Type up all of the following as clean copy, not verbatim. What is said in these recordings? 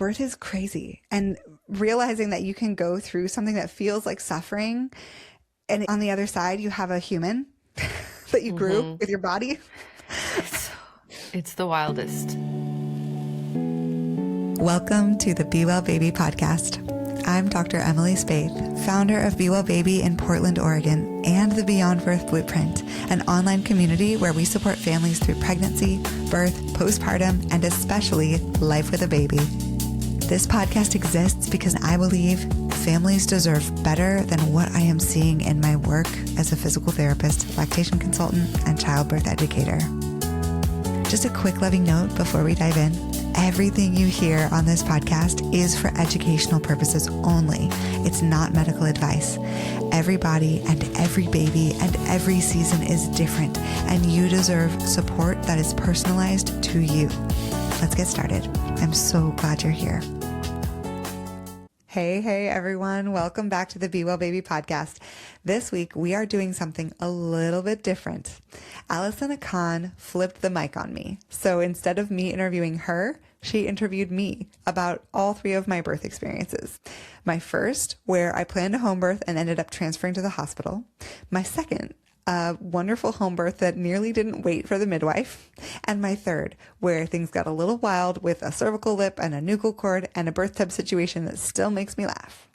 birth is crazy, and realizing that you can go through something that feels like suffering, and on the other side, you have a human that you grew with your body. It's the wildest. Welcome to the Be Well Baby podcast. I'm Dr. Emily Spaeth, founder of Be Well Baby in Portland, Oregon, and the Beyond Birth Blueprint, an online community where we support families through pregnancy, birth, postpartum, and especially life with a baby. This podcast exists because I believe families deserve better than what I am seeing in my work as a physical therapist, lactation consultant, and childbirth educator. Just a quick loving note before we dive in. Everything you hear on this podcast is for educational purposes only. It's not medical advice. Every body and every baby and every season is different, and you deserve support that is personalized to you. Let's get started. I'm so glad you're here. Hey, everyone. Welcome back to the Be Well Baby podcast. This week, we are doing something a little bit different. Alison Akan flipped the mic on me. So instead of me interviewing her, she interviewed me about all three of my birth experiences. My first, where I planned a home birth and ended up transferring to the hospital. My second, a wonderful home birth that nearly didn't wait for the midwife. And my third, where things got a little wild with a cervical lip and a nuchal cord and a birth tub situation that still makes me laugh.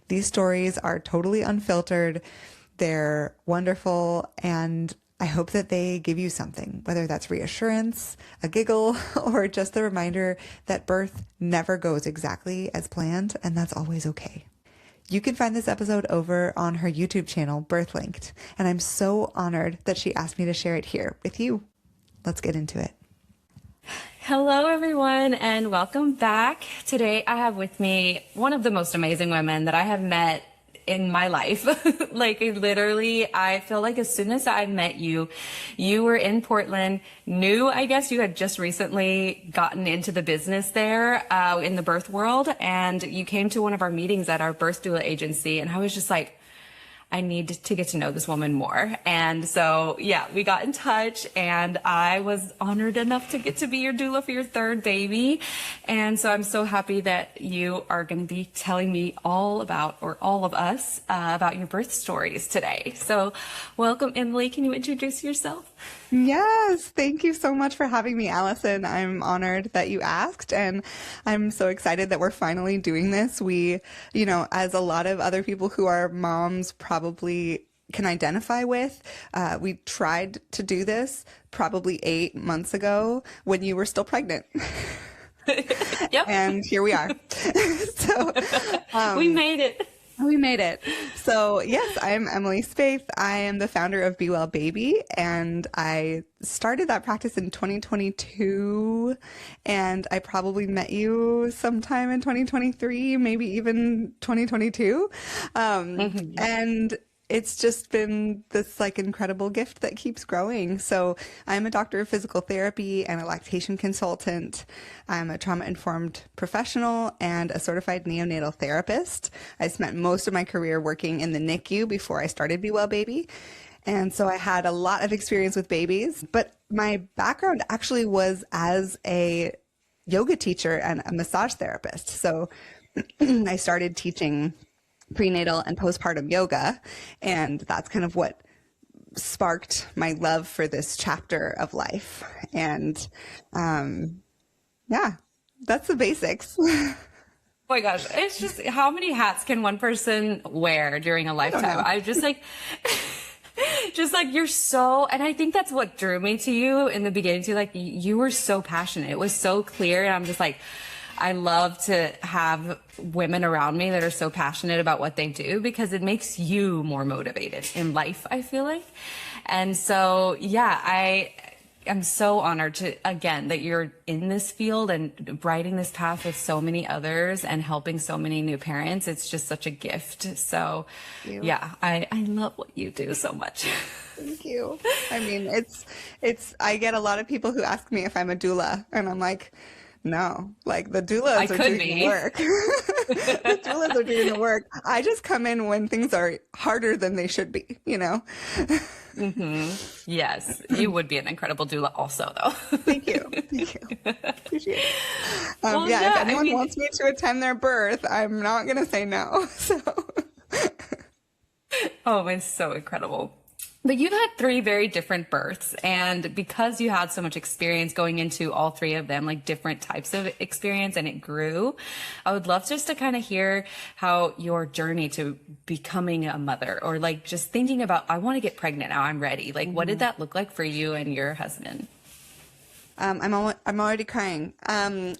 These stories are totally unfiltered. They're wonderful, and I hope that they give you something, whether that's reassurance, a giggle, or just the reminder that birth never goes exactly as planned, and that's always okay. You can find this episode over on her YouTube channel, BirthLinked, and I'm so honored that she asked me to share it here with you. Let's get into it. Hello, everyone, and welcome back. Today, I have with me one of the most amazing women that I have met in my life. Like, literally, I feel like as soon as I met you, you were in Portland, I guess you had just recently gotten into the business there in the birth world, and you came to one of our meetings at our birth doula agency, and I was just like, I need to get to know this woman more. And so, yeah, we got in touch, and I was honored enough to get to be your doula for your third baby. And so I'm so happy that you are going to be telling me all of us, about your birth stories today. So welcome, Emily. Can you introduce yourself? Yes, thank you so much for having me, Allison. I'm honored that you asked, and I'm so excited that we're finally doing this. We, as a lot of other people who are moms probably can identify with, we tried to do this probably 8 months ago when you were still pregnant. Yep. And here we are. So we made it. We made it. So yes, I'm Emily Spaeth. I am the founder of Be Well Baby, and I started that practice in 2022, and I probably met you sometime in 2023, maybe even 2022. And it's just been this incredible gift that keeps growing. So I'm a doctor of physical therapy and a lactation consultant. I'm a trauma-informed professional and a certified neonatal therapist. I spent most of my career working in the NICU before I started Be Well Baby. And so I had a lot of experience with babies, but my background actually was as a yoga teacher and a massage therapist. So I started teaching prenatal and postpartum yoga, and that's kind of what sparked my love for this chapter of life. And yeah, that's the basics. Oh my gosh, it's just, how many hats can one person wear during a lifetime? I'm just like, you're so, and I think that's what drew me to you in the beginning too. Like, you were so passionate. It was so clear. And I'm just like, I love to have women around me that are so passionate about what they do, because it makes you more motivated in life, I feel like. And so, yeah, I am so honored that you're in this field and writing this path with so many others and helping so many new parents. It's just such a gift. So yeah, I love what you do so much. Thank you. I mean, I get a lot of people who ask me if I'm a doula, and I'm like, No, like the I doulas are could doing the be. work. The doulas are doing the work. I just come in when things are harder than they should be, you know? Yes, you would be an incredible doula also, though. Thank you. Thank you. Appreciate it. Well, Yeah, if yeah, I anyone mean, wants me to attend their birth, I'm not going to say no. So, oh, it's so incredible. But you've had three very different births, and because you had so much experience going into all three of them, like different types of experience, and it grew, I would love just to kind of hear how your journey to becoming a mother, or like just thinking about, I want to get pregnant now, I'm ready. Like, what did that look like for you and your husband? I'm already crying. I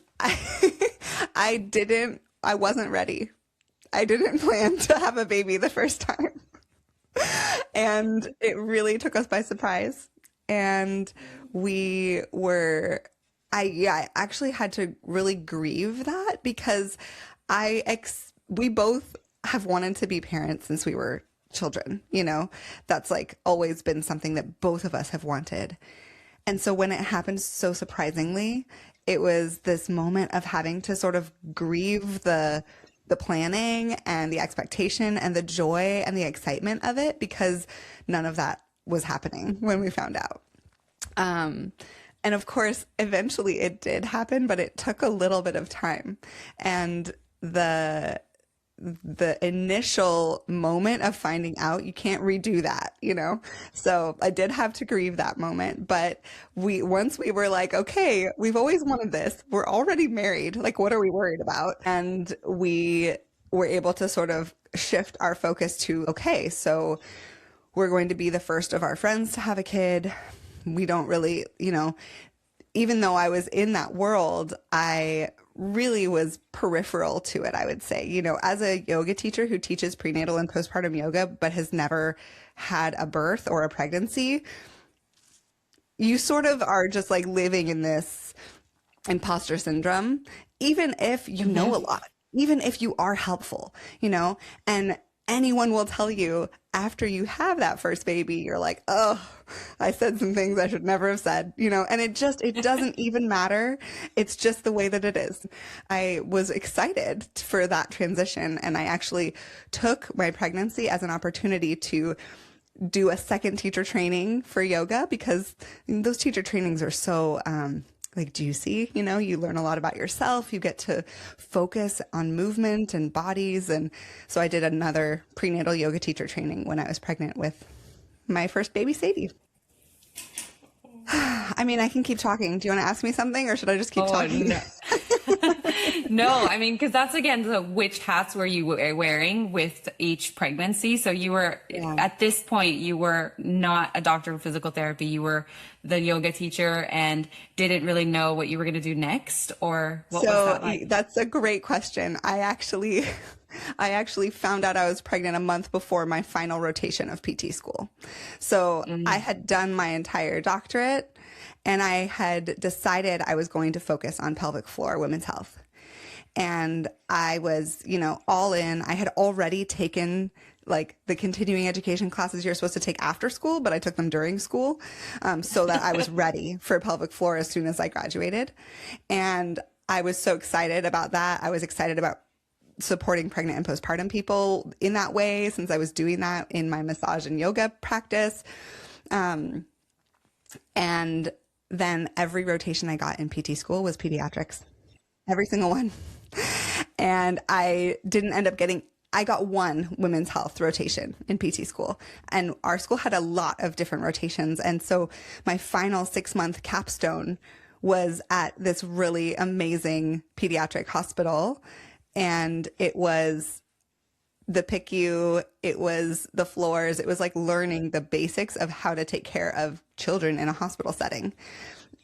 wasn't ready. I didn't plan to have a baby the first time. And it really took us by surprise. And we were, I actually had to really grieve that because we both have wanted to be parents since we were children, you know? That's like always been something that both of us have wanted. And so when it happened so surprisingly, it was this moment of having to sort of grieve the planning and the expectation and the joy and the excitement of it because none of that was happening when we found out. And of course, eventually it did happen, but it took a little bit of time. And the initial moment of finding out, you can't redo that, you know? So I did have to grieve that moment, but once we were like, okay, we've always wanted this. We're already married. Like, what are we worried about? And we were able to sort of shift our focus to, okay, so we're going to be the first of our friends to have a kid. We don't really, you know, even though I was in that world, I really was peripheral to it, I would say. You know, as a yoga teacher who teaches prenatal and postpartum yoga, but has never had a birth or a pregnancy, you sort of are just like living in this imposter syndrome, even if you know a lot, even if you are helpful, you know, and anyone will tell you after you have that first baby, you're like, oh, I said some things I should never have said, you know, and it doesn't even matter. It's just the way that it is. I was excited for that transition, and I actually took my pregnancy as an opportunity to do a second teacher training for yoga because those teacher trainings are so, like juicy, you know, you learn a lot about yourself. You get to focus on movement and bodies. And so I did another prenatal yoga teacher training when I was pregnant with my first baby, Sadie. I mean, I can keep talking. Do you want to ask me something or should I just keep talking? No. No, I mean, because that's again, the which hats were you wearing with each pregnancy? So you were, at this point, you were not a doctor of physical therapy. You were the yoga teacher and didn't really know what you were going to do next, or what was that like? That's a great question. I actually found out I was pregnant a month before my final rotation of PT school. So I had done my entire doctorate and I had decided I was going to focus on pelvic floor women's health. And I was, you know, all in. I had already taken like the continuing education classes you're supposed to take after school, but I took them during school, so that I was ready for pelvic floor as soon as I graduated. And I was so excited about that. I was excited about supporting pregnant and postpartum people in that way, since I was doing that in my massage and yoga practice. And then every rotation I got in PT school was pediatrics, every single one. And I didn't end up I got one women's health rotation in PT school, and our school had a lot of different rotations. And so my final 6-month capstone was at this really amazing pediatric hospital. And it was the PICU, it was the floors, it was like learning the basics of how to take care of children in a hospital setting.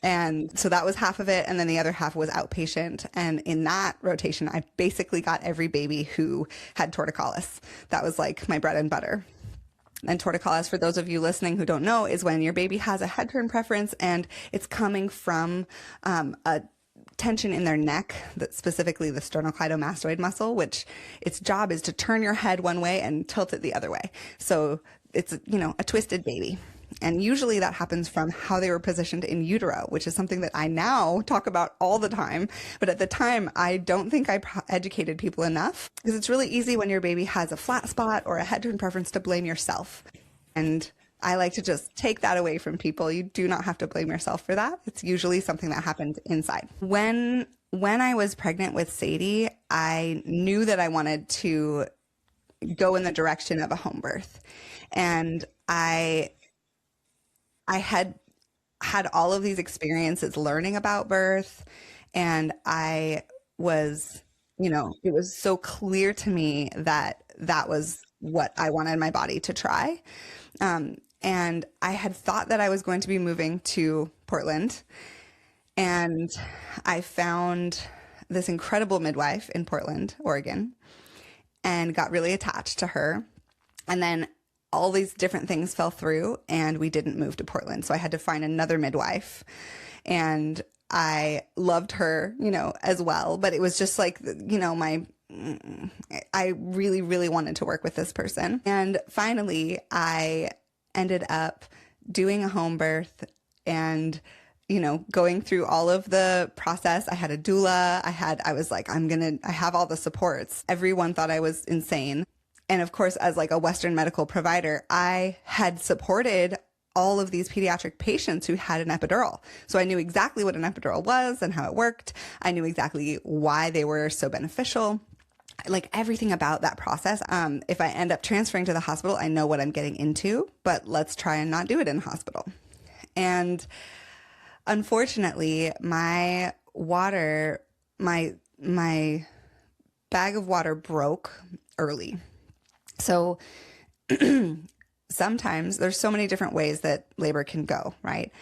And so that was half of it. And then the other half was outpatient. And in that rotation, I basically got every baby who had torticollis. That was like my bread and butter. And torticollis, for those of you listening who don't know, is when your baby has a head turn preference and it's coming from a tension in their neck, that specifically the sternocleidomastoid muscle, which its job is to turn your head one way and tilt it the other way. So it's, you know, a twisted baby. And usually that happens from how they were positioned in utero, which is something that I now talk about all the time. But at the time, I don't think I educated people enough, because it's really easy when your baby has a flat spot or a head turn preference to blame yourself. And I like to just take that away from people. You do not have to blame yourself for that. It's usually something that happens inside. When I was pregnant with Sadie, I knew that I wanted to go in the direction of a home birth. And I had all of these experiences learning about birth, and I was, it was so clear to me that that was what I wanted my body to try. And I had thought that I was going to be moving to Portland, and I found this incredible midwife in Portland, Oregon, and got really attached to her. And then all these different things fell through, and we didn't move to Portland. So I had to find another midwife, and I loved her, as well. But it was just like, I really, really wanted to work with this person. And finally, I ended up doing a home birth and, going through all of the process. I had a doula. I was like, I have all the supports. Everyone thought I was insane. And of course, as like a Western medical provider, I had supported all of these pediatric patients who had an epidural. So I knew exactly what an epidural was and how it worked. I knew exactly why they were so beneficial. Like everything about that process. If I end up transferring to the hospital, I know what I'm getting into, but let's try and not do it in hospital. And unfortunately, my bag of water broke early. So sometimes there's so many different ways that labor can go, right?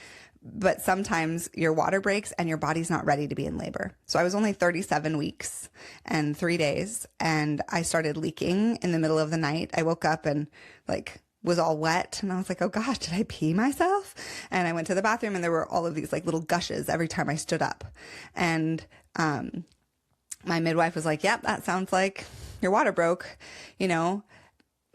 But sometimes your water breaks and your body's not ready to be in labor. So I was only 37 weeks and 3 days, and I started leaking in the middle of the night. I woke up and was all wet, and I was like, oh gosh, did I pee myself? And I went to the bathroom, and there were all of these little gushes every time I stood up. And my midwife was like, yep, that sounds like your water broke.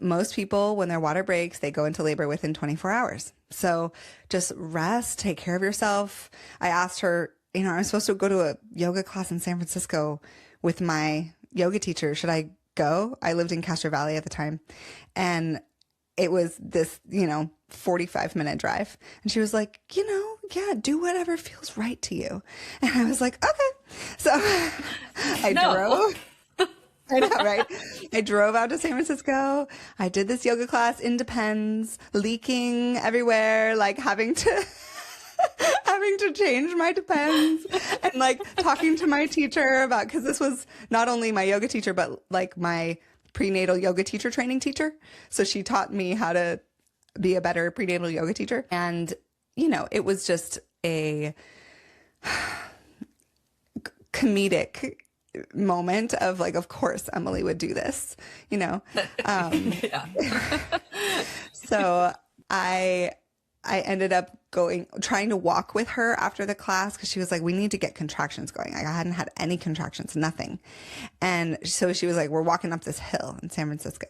Most people, when their water breaks, they go into labor within 24 hours. So just rest, take care of yourself. I asked her, I'm supposed to go to a yoga class in San Francisco with my yoga teacher. Should I go? I lived in Castro Valley at the time. And it was this, 45-minute drive. And she was like, yeah, do whatever feels right to you. And I was like, okay. So I drove. I know, right? I drove out to San Francisco. I did this yoga class in Depends, leaking everywhere, having to change my Depends, and talking to my teacher about, because this was not only my yoga teacher, but my prenatal yoga teacher training teacher. So she taught me how to be a better prenatal yoga teacher. And, it was just a comedic moment of of course Emily would do this, Yeah. So I ended up trying to walk with her after the class, because she was like, we need to get contractions going. I hadn't had any contractions, nothing. And so she was like, we're walking up this hill in San Francisco.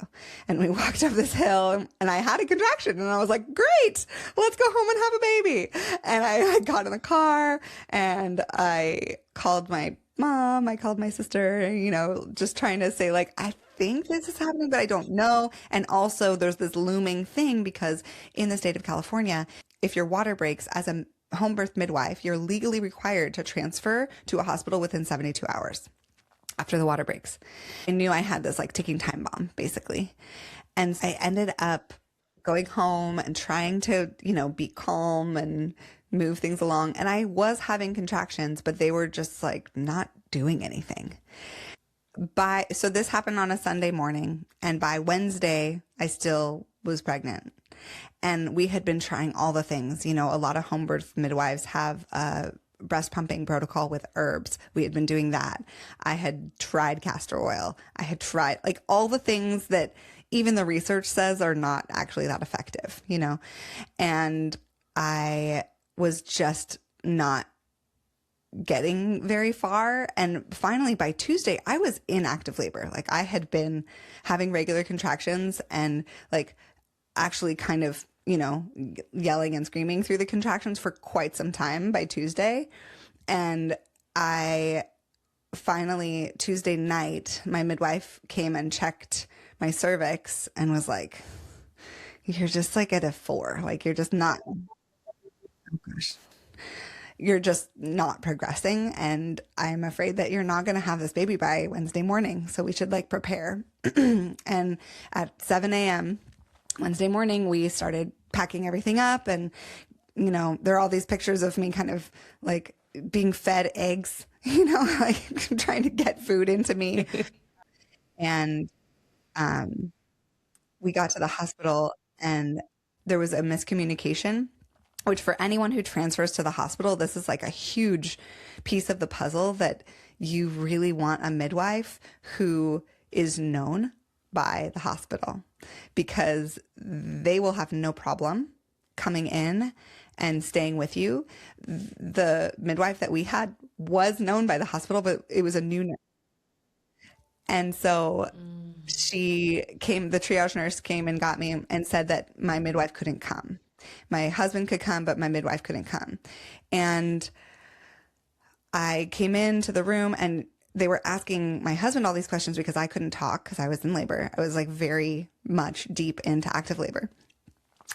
And we walked up this hill, and I had a contraction, and I was like, great, let's go home and have a baby. And I got in the car, and I called my mom, I called my sister, just trying to say I think this is happening, but I don't know. And also there's this looming thing, because in the state of California, if your water breaks as a home birth midwife, you're legally required to transfer to a hospital within 72 hours after the water breaks. I knew I had this ticking time bomb, basically. And I ended up going home and trying to, be calm and move things along. And I was having contractions, but they were just not doing anything. So this happened on a Sunday morning, and by Wednesday, I still was pregnant. And we had been trying all the things. A lot of home birth midwives have a breast pumping protocol with herbs. We had been doing that. I had tried castor oil. I had tried all the things that even the research says are not actually that effective, And I was just not getting very far. And finally, by Tuesday, I was in active labor. I had been having regular contractions and actually kind of, yelling and screaming through the contractions for quite some time by Tuesday. And I finally, Tuesday night, my midwife came and checked my cervix and was like, you're just like at a 4. Like you're just not, oh gosh, you're just not progressing. And I'm afraid that you're not going to have this baby by Wednesday morning. So we should like prepare. And at 7 a.m. Wednesday morning, we started packing everything up. And, there are all these pictures of me kind of like being fed eggs, like trying to get food into me. And we got to the hospital and there was a miscommunication, which for anyone who transfers to the hospital, this is like a huge piece of the puzzle, that you really want a midwife who is known by the hospital, because they will have no problem coming in and staying with you. The midwife that we had was known by the hospital, but it was a new nurse. And so the triage nurse came and got me and said that my midwife couldn't come. My husband could come, but my midwife couldn't come. And I came into the room and they were asking my husband all these questions because I couldn't talk because I was in labor. I was like very much deep into active labor.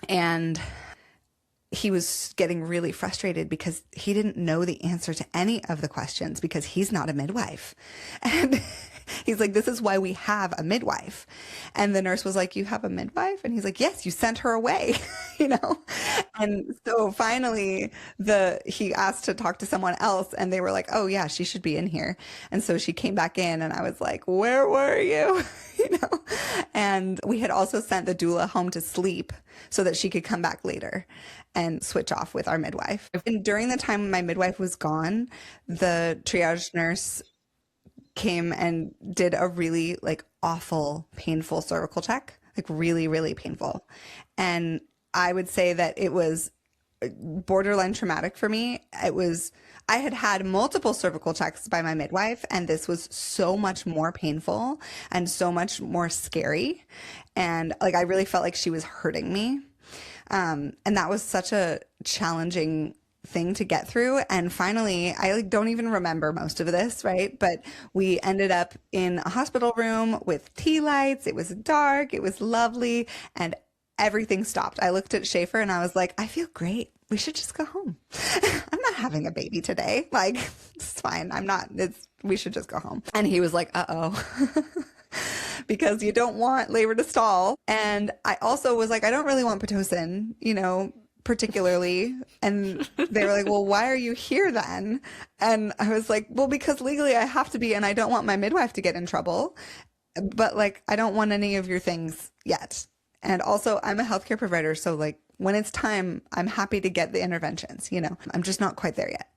And he was getting really frustrated because he didn't know the answer to any of the questions because he's not a midwife. And he's like, this is why we have a midwife. And the nurse was like, you have a midwife? And he's like, yes, you sent her away, And so finally he asked to talk to someone else and they were like, oh yeah, she should be in here. And so she came back in and I was like, where were you? And we had also sent the doula home to sleep so that she could come back later and switch off with our midwife. And during the time my midwife was gone, the triage nurse came and did a really like awful, painful cervical check, like really, really painful. And I would say that it was borderline traumatic for me. I had had multiple cervical checks by my midwife, and this was so much more painful and so much more scary. And like, I really felt like she was hurting me. And that was such a challenging thing to get through. And finally, I like don't even remember most of this, right? But we ended up in a hospital room with tea lights. It was dark. It was lovely. And everything stopped. I looked at Schaefer and I was like, I feel great. We should just go home. I'm not having a baby today. Like, it's fine. We should just go home. And he was like, uh-oh. Because you don't want labor to stall. And I also was like, I don't really want Pitocin, particularly. And they were like, well, why are you here then? And I was like, well, because legally I have to be, and I don't want my midwife to get in trouble. But like, I don't want any of your things yet. And also I'm a healthcare provider. So like when it's time, I'm happy to get the interventions, I'm just not quite there yet.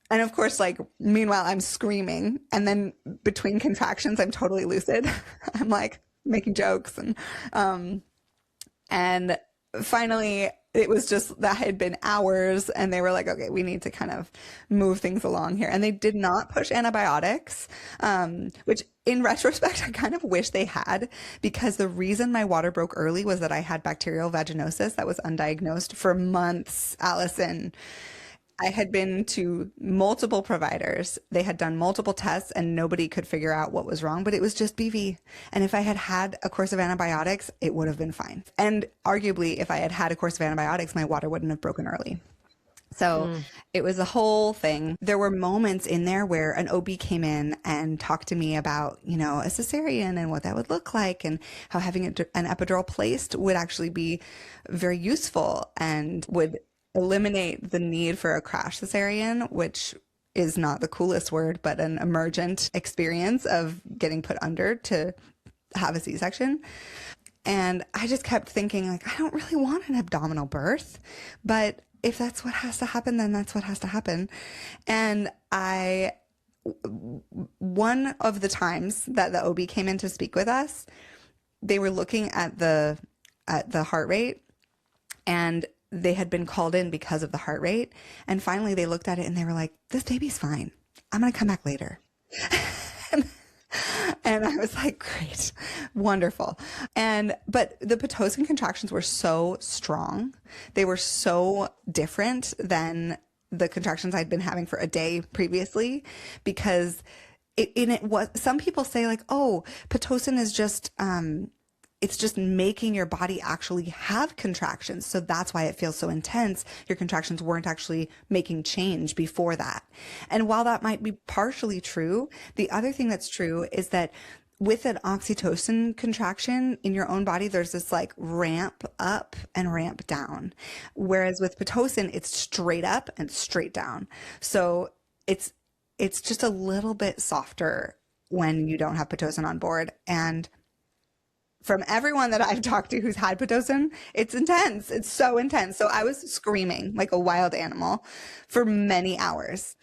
And of course, like, meanwhile, I'm screaming. And then between contractions, I'm totally lucid. I'm like making jokes. And finally, it was just that had been hours. And they were like, okay, we need to kind of move things along here. And they did not push antibiotics, which in retrospect, I kind of wish they had, because the reason my water broke early was that I had bacterial vaginosis that was undiagnosed for months, Allison. I had been to multiple providers. They had done multiple tests and nobody could figure out what was wrong, but it was just BV. And if I had had a course of antibiotics, it would have been fine. And arguably, if I had had a course of antibiotics, my water wouldn't have broken early. So it was a whole thing. There were moments in there where an OB came in and talked to me about, a cesarean and what that would look like and how having an epidural placed would actually be very useful and would eliminate the need for a crash cesarean, which is not the coolest word, but an emergent experience of getting put under to have a C-section. And I just kept thinking, like, I don't really want an abdominal birth, but if that's what has to happen, then that's what has to happen. And one of the times that the OB came in to speak with us, they were looking at the heart rate, and they had been called in because of the heart rate. And finally they looked at it and they were like, this baby's fine. I'm going to come back later. And I was like, great, wonderful. But the Pitocin contractions were so strong. They were so different than the contractions I'd been having for a day previously, because it was, some people say like, oh, Pitocin is just, it's just making your body actually have contractions. So that's why it feels so intense. Your contractions weren't actually making change before that. And while that might be partially true, the other thing that's true is that with an oxytocin contraction in your own body, there's this like ramp up and ramp down. Whereas with Pitocin, it's straight up and straight down. So it's just a little bit softer when you don't have Pitocin on board. And from everyone that I've talked to who's had Pitocin, it's intense. It's so intense. So I was screaming like a wild animal for many hours.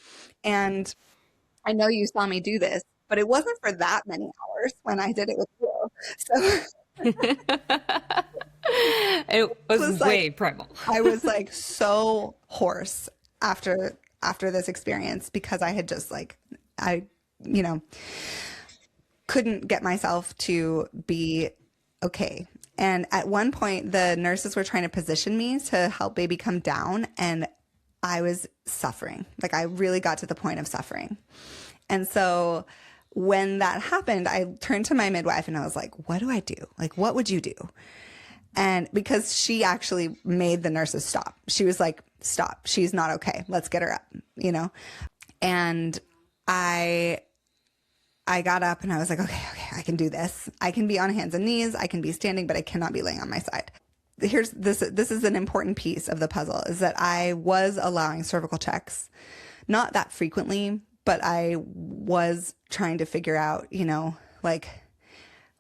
And I know you saw me do this, but it wasn't for that many hours when I did it with you. So it was way like, primal. I was like so hoarse after this experience, because I had just like, couldn't get myself to be okay. And at one point, the nurses were trying to position me to help baby come down, and I was suffering. Like, I really got to the point of suffering. And so when that happened, I turned to my midwife and I was like, what do I do? Like, what would you do? And because she actually made the nurses stop. She was like, stop. She's not okay. Let's get her up, And I got up and I was like, okay, I can do this. I can be on hands and knees. I can be standing, but I cannot be laying on my side. This is an important piece of the puzzle, is that I was allowing cervical checks, not that frequently, but I was trying to figure out, like,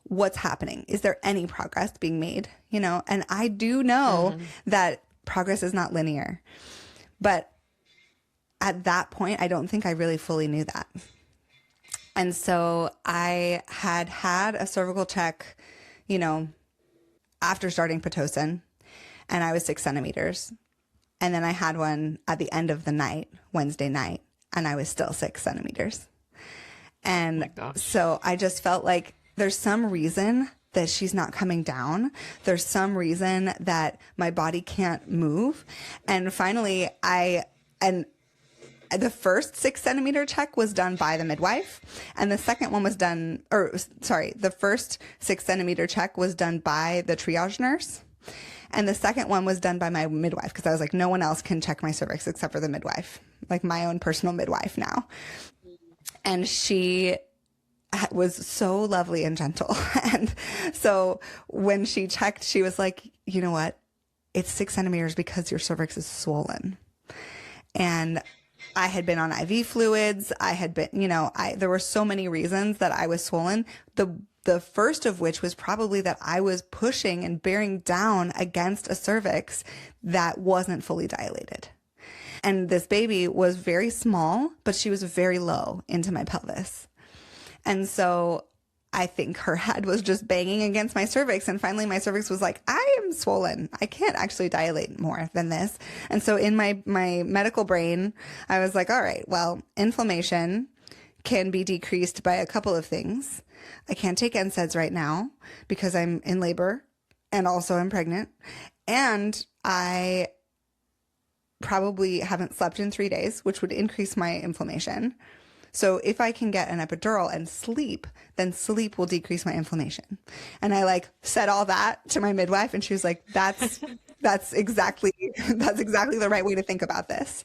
what's happening? Is there any progress being made? And I do know that progress is not linear, but at that point, I don't think I really fully knew that. And so I had a cervical check, after starting Pitocin, and I was 6 centimeters. And then I had one at the end of the night, Wednesday night, and I was still 6 centimeters. And so I just felt like there's some reason that she's not coming down. There's some reason that my body can't move. And finally, the first 6 centimeter check was done by the midwife, and the second one was done, the first 6 centimeter check was done by the triage nurse. And the second one was done by my midwife, because I was like, no one else can check my cervix except for the midwife, like my own personal midwife now. And she was so lovely and gentle. And so when she checked, she was like, you know what? It's 6 centimeters because your cervix is swollen. And I had been on IV fluids. I had been, there were so many reasons that I was swollen. The first of which was probably that I was pushing and bearing down against a cervix that wasn't fully dilated. And this baby was very small, but she was very low into my pelvis. And so I think her head was just banging against my cervix. And finally my cervix was like, I am swollen. I can't actually dilate more than this. And so in my medical brain, I was like, all right, well, inflammation can be decreased by a couple of things. I can't take NSAIDs right now because I'm in labor and also I'm pregnant. And I probably haven't slept in 3 days, which would increase my inflammation. So if I can get an epidural and sleep, then sleep will decrease my inflammation. And I said all that to my midwife, and she was like, that's exactly the right way to think about this.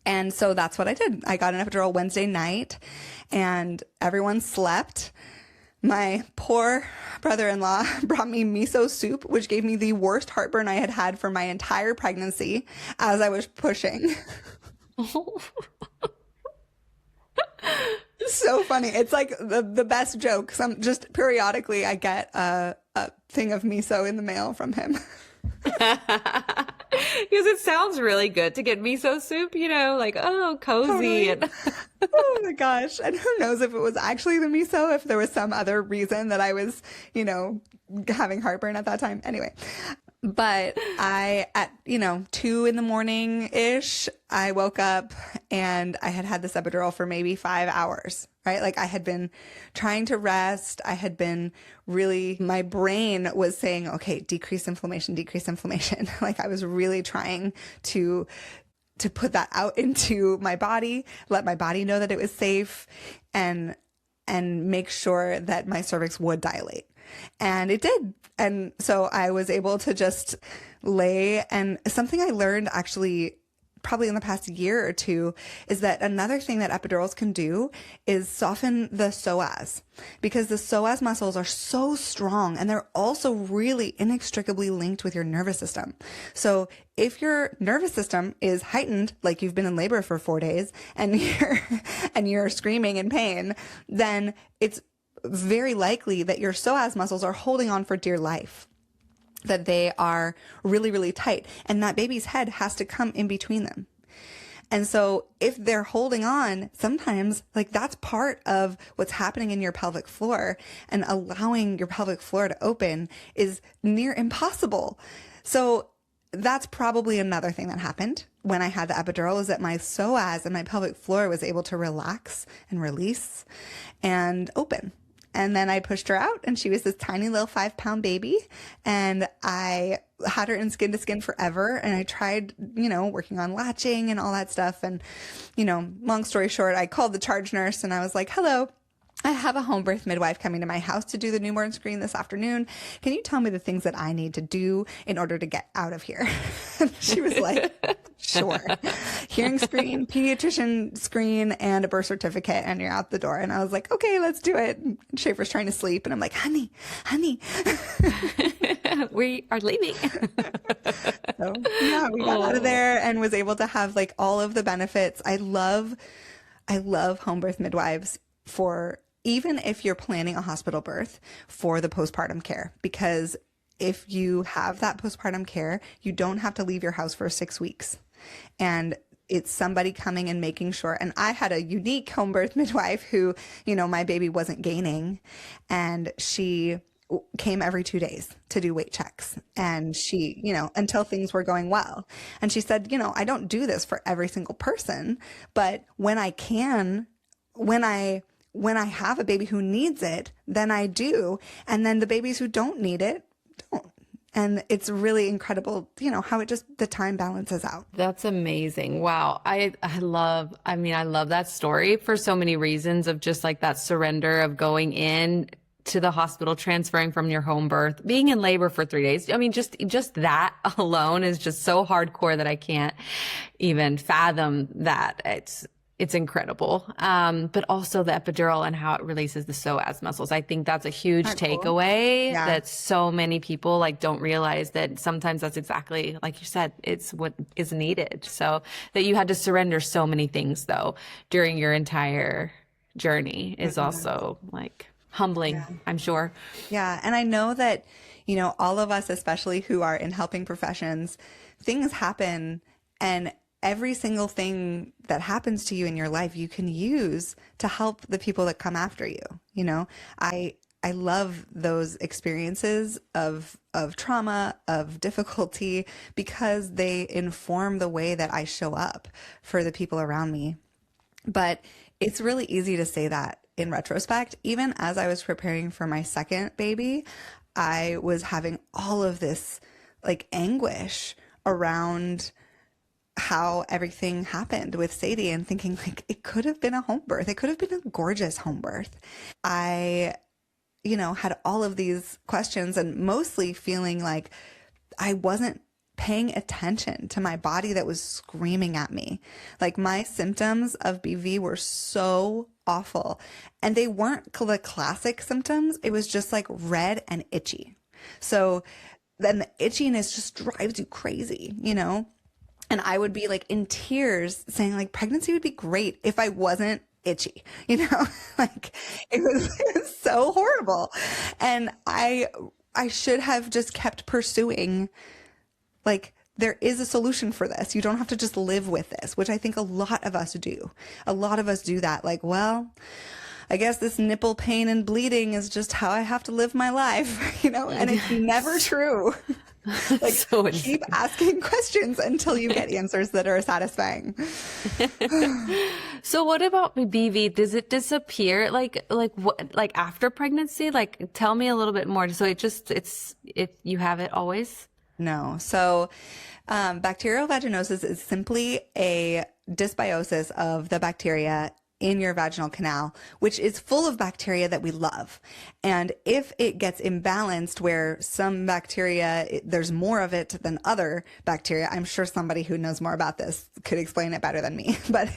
And so that's what I did. I got an epidural Wednesday night, and everyone slept. My poor brother-in-law brought me miso soup, which gave me the worst heartburn I had had for my entire pregnancy as I was pushing. So funny. It's like the best joke. Just periodically I get a thing of miso in the mail from him. Because it sounds really good to get miso soup, cozy. Totally. And oh my gosh. And who knows if it was actually the miso, if there was some other reason that I was, having heartburn at that time. Anyway, But at 2 in the morning ish, I woke up and I had had this epidural for maybe 5 hours, right? Like I had been trying to rest. I had been my brain was saying, okay, decrease inflammation, decrease inflammation. Like I was really trying to put that out into my body, let my body know that it was safe, and make sure that my cervix would dilate. And it did. And so I was able to just lay. And something I learned actually probably in the past year or two is that another thing that epidurals can do is soften the psoas, because the psoas muscles are so strong and they're also really inextricably linked with your nervous system. So if your nervous system is heightened, like you've been in labor for 4 days and you're screaming in pain, then it's very likely that your psoas muscles are holding on for dear life, that they are really, really tight, and that baby's head has to come in between them. And so if they're holding on, sometimes like that's part of what's happening in your pelvic floor, and allowing your pelvic floor to open is near impossible. So that's probably another thing that happened when I had the epidural, is that my psoas and my pelvic floor was able to relax and release and open. And then I pushed her out, and she was this tiny little 5-pound baby, and I had her in skin to skin forever. And I tried, working on latching and all that stuff. And, long story short, I called the charge nurse and I was like, hello, I have a home birth midwife coming to my house to do the newborn screen this afternoon. Can you tell me the things that I need to do in order to get out of here? She was like, sure. Hearing screen, pediatrician screen, and a birth certificate, and you're out the door. And I was like, okay, let's do it. And Schaefer's trying to sleep. And I'm like, honey. We are leaving. So yeah, we got out of there and was able to have like all of the benefits. I love home birth midwives for, even if you're planning a hospital birth, for the postpartum care, because if you have that postpartum care, you don't have to leave your house for 6 weeks. And it's somebody coming and making sure. And I had a unique home birth midwife who, my baby wasn't gaining, and she came every 2 days to do weight checks. And she, until things were going well. And she said, I don't do this for every single person, but when I can, when I have a baby who needs it, then I do. And then the babies who don't need it, don't. And it's really incredible, how it just, the time balances out. That's amazing. Wow. I love that story for so many reasons, of just like that surrender of going in to the hospital, transferring from your home birth, being in labor for 3 days. I mean, just that alone is just so hardcore that I can't even fathom that. It's incredible. But also the epidural and how it releases the psoas muscles. I think that's a huge takeaway that so many people like don't realize, that sometimes that's exactly like you said, it's what is needed. So that you had to surrender so many things though during your entire journey is also like humbling, I'm sure. Yeah. And I know that, all of us, especially who are in helping professions, things happen, and every single thing that happens to you in your life, you can use to help the people that come after you. I love those experiences of trauma, of difficulty, because they inform the way that I show up for the people around me. But it's really easy to say that in retrospect. Even as I was preparing for my second baby, I was having all of this like anguish around how everything happened with Sadie, and thinking like it could have been a home birth. It could have been a gorgeous home birth. I, had all of these questions, and mostly feeling like I wasn't paying attention to my body that was screaming at me. Like my symptoms of BV were so awful, and they weren't the classic symptoms. It was just like red and itchy. So then the itchiness just drives you crazy, And I would be like in tears saying like pregnancy would be great if I wasn't itchy, like it was so horrible. And I should have just kept pursuing, like, there is a solution for this. You don't have to just live with this, which I think a lot of us do. A lot of us do that. Like, well, I guess this nipple pain and bleeding is just how I have to live my life, and it's never true. Like, So keep insane. asking questions until you get answers that are satisfying. So what about BV? Does it disappear like what like after pregnancy? Like tell me a little bit more. So it you have it always? No. So, bacterial vaginosis is simply a dysbiosis of the bacteria in your vaginal canal, which is full of bacteria that we love. And if it gets imbalanced where some bacteria, there's more of it than other bacteria, I'm sure somebody who knows more about this could explain it better than me. But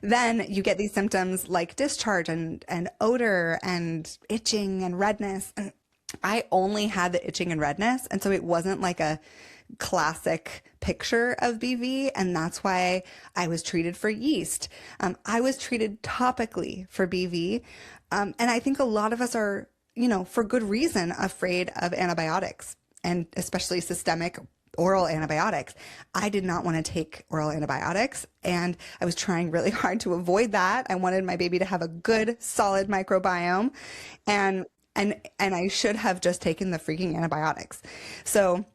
then you get these symptoms like discharge and odor and itching and redness. And I only had the itching and redness. And so it wasn't like a classic picture of BV. And that's why I was treated for yeast. I was treated topically for BV. And I think a lot of us are, for good reason, afraid of antibiotics, and especially systemic oral antibiotics. I did not want to take oral antibiotics, and I was trying really hard to avoid that. I wanted my baby to have a good, solid microbiome, and I should have just taken the freaking antibiotics. So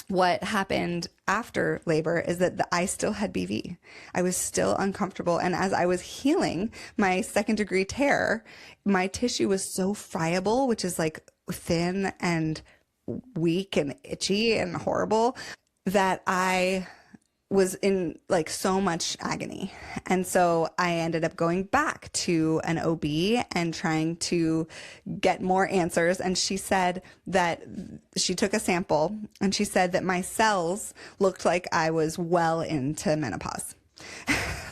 what happened after labor is that I still had BV. I was still uncomfortable. And as I was healing my second degree tear, my tissue was so friable, which is like thin and weak and itchy and horrible, that I was in like so much agony. And so I ended up going back to an OB and trying to get more answers. And she said that she took a sample and she said that my cells looked like I was well into menopause,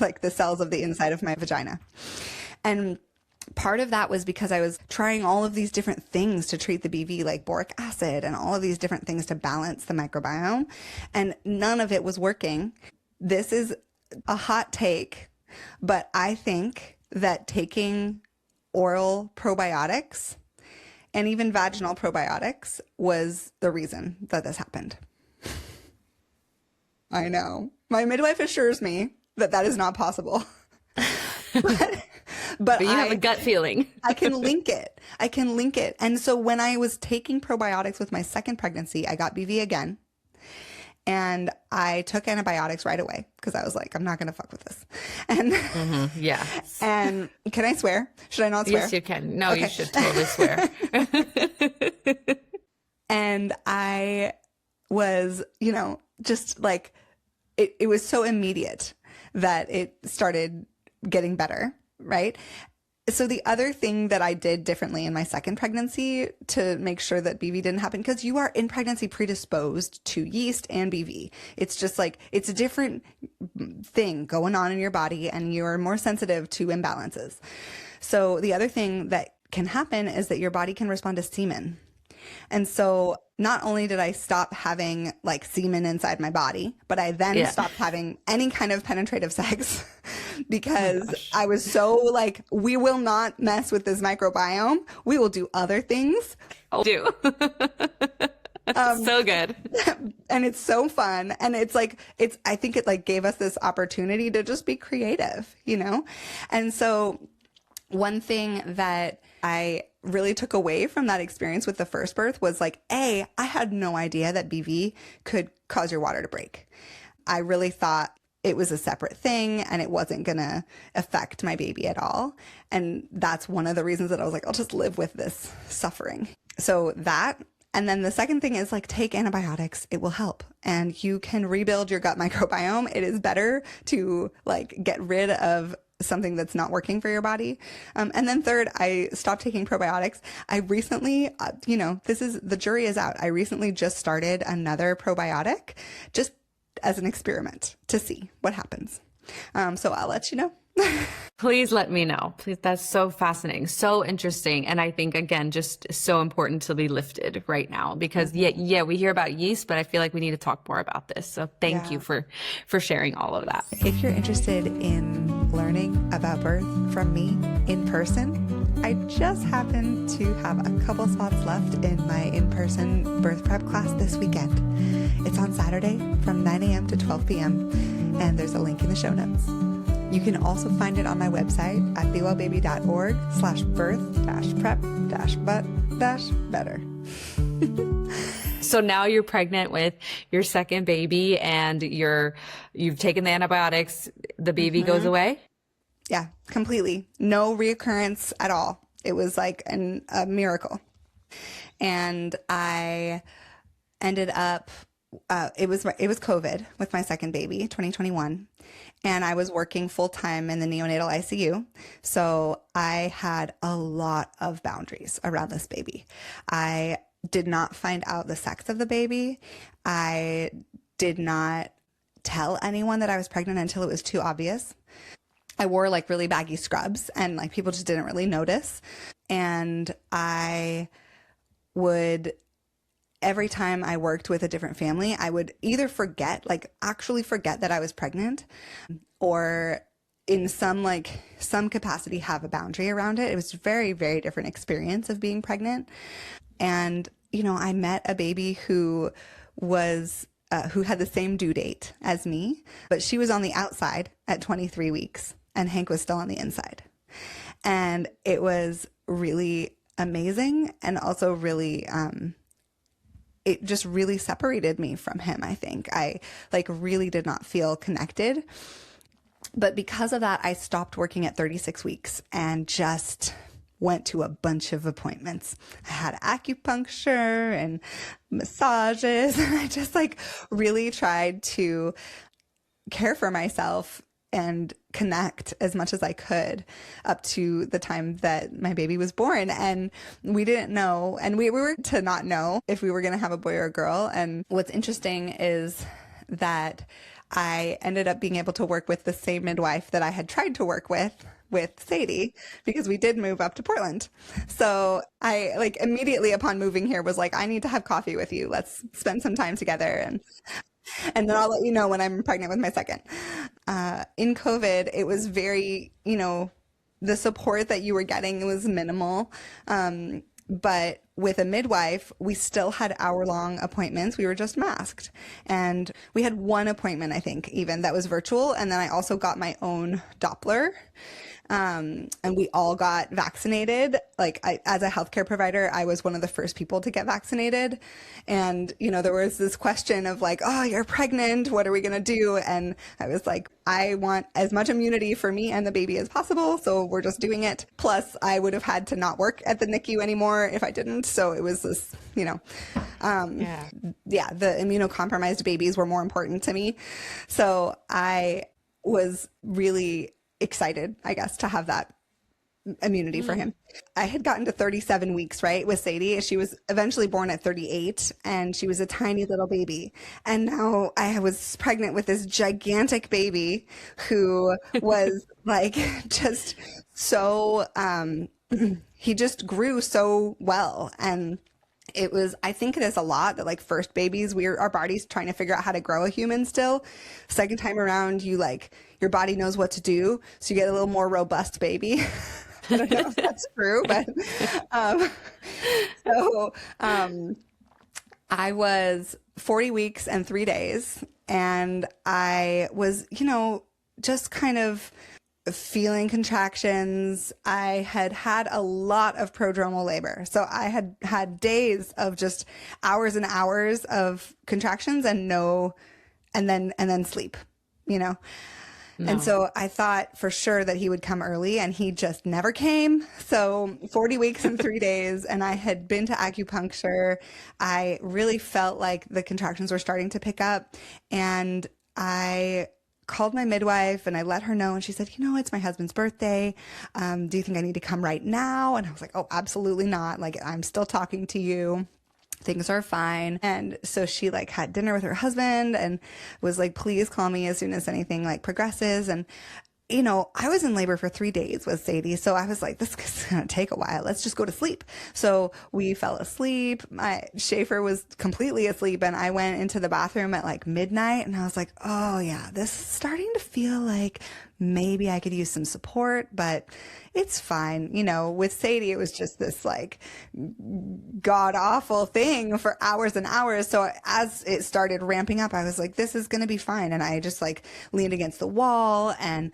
like the cells of the inside of my vagina. And part of that was because I was trying all of these different things to treat the BV, like boric acid and all of these different things to balance the microbiome, and none of it was working. This is a hot take, but I think that taking oral probiotics and even vaginal probiotics was the reason that this happened. I know. My midwife assures me that that is not possible. But you have a gut feeling. I can link it. I can link it. And so when I was taking probiotics with my second pregnancy, I got BV again. And I took antibiotics right away because I was like, I'm not going to fuck with this. And yeah. And can I swear? Should I not swear? Yes, you can. No, Okay. you should totally swear. And I was, just like, it was so immediate that it started getting better. Right. So the other thing that I did differently in my second pregnancy to make sure that BV didn't happen, because you are in pregnancy predisposed to yeast and BV. It's just like, it's a different thing going on in your body and you're more sensitive to imbalances. So the other thing that can happen is that your body can respond to semen. And so not only did I stop having like semen inside my body, but I then stopped having any kind of penetrative sex because I was so like, we will not mess with this microbiome. We will do other things. I'll do. So good. And it's so fun. And it's like, I think it like gave us this opportunity to just be creative, And so one thing that I really took away from that experience with the first birth was like, I had no idea that BV could cause your water to break. I really thought it was a separate thing and it wasn't going to affect my baby at all. And that's one of the reasons that I was like, I'll just live with this suffering. So that, and then the second thing is like, take antibiotics. It will help. And you can rebuild your gut microbiome. It is better to like get rid of something that's not working for your body. And then third, I stopped taking probiotics. I recently, the jury is out. I recently just started another probiotic just as an experiment to see what happens. So I'll let you know. Please let me know. Please. That's so fascinating. So interesting. And I think, again, just so important to be lifted right now because we hear about yeast, but I feel like we need to talk more about this. So thank you for sharing all of that. If you're interested in learning about birth from me in person, I just happen to have a couple spots left in my in-person birth prep class this weekend. It's on Saturday from 9 a.m. to 12 p.m. and there's a link in the show notes. You can also find it on my website at bewellbaby.org/birth-prep-but-better. So now you're pregnant with your second baby and you've taken the antibiotics, the baby goes away? Yeah, completely. No reoccurrence at all. It was like a miracle. And I ended up, it was COVID with my second baby, 2021. And I was working full time in the neonatal ICU. So I had a lot of boundaries around this baby. I did not find out the sex of the baby. I did not tell anyone that I was pregnant until it was too obvious. I wore like really baggy scrubs and like people just didn't really notice. And I would, every time I worked with a different family, I would either forget, like actually forget that I was pregnant, or in some capacity have a boundary around it. It was a very, very different experience of being pregnant. And, I met a baby who had the same due date as me, but she was on the outside at 23 weeks and Hank was still on the inside. And it was really amazing and also really, it just really separated me from him. I think I really did not feel connected. But because of that, I stopped working at 36 weeks and just went to a bunch of appointments. I had acupuncture and massages, and I just really tried to care for myself and connect as much as I could up to the time that my baby was born. And we didn't know, and we were to not know if we were going to have a boy or a girl. And what's interesting is that I ended up being able to work with the same midwife that I had tried to work with Sadie, because we did move up to Portland. So I immediately upon moving here was like, I need to have coffee with you. Let's spend some time together. And then I'll let you know when I'm pregnant with my second. In COVID, it was very, the support that you were getting was minimal. But with a midwife, we still had hour-long appointments. We were just masked. And we had one appointment, I think, even that was virtual. And then I also got my own Doppler. And we all got vaccinated. As a healthcare provider, I was one of the first people to get vaccinated. And, there was this question of oh, you're pregnant. What are we going to do? And I was like, I want as much immunity for me and the baby as possible. So we're just doing it. Plus, I would have had to not work at the NICU anymore if I didn't. So it was this, the immunocompromised babies were more important to me. So I was really excited, I guess, to have that immunity for him. I had gotten to 37 weeks, right, with Sadie. She was eventually born at 38 and she was a tiny little baby. And now I was pregnant with this gigantic baby who was just so, he just grew so well. And it was, I think it is a lot that first babies, our body's trying to figure out how to grow a human still. Second time around, your body knows what to do. So you get a little more robust baby. I don't know if that's true, but, I was 40 weeks and 3 days and I was, just kind of feeling contractions. I had a lot of prodromal labor. So I had days of just hours and hours of contractions and then sleep, No. And so I thought for sure that he would come early and he just never came. So 40 weeks and 3 days, and I had been to acupuncture. I really felt like the contractions were starting to pick up, and I called my midwife and I let her know, and she said, it's my husband's birthday. Do you think I need to come right now? And I was like, oh, absolutely not. I'm still talking to you. Things are fine. And so she had dinner with her husband and was like, please call me as soon as anything progresses. And, I was in labor for 3 days with Sadie. So I was like, this is going to take a while. Let's just go to sleep. So we fell asleep. Schaefer was completely asleep and I went into the bathroom at midnight and I was like, oh yeah, this is starting to feel like maybe I could use some support, but it's fine. With Sadie, it was just this god awful thing for hours and hours. So as it started ramping up, I was like, this is going to be fine. And I just leaned against the wall and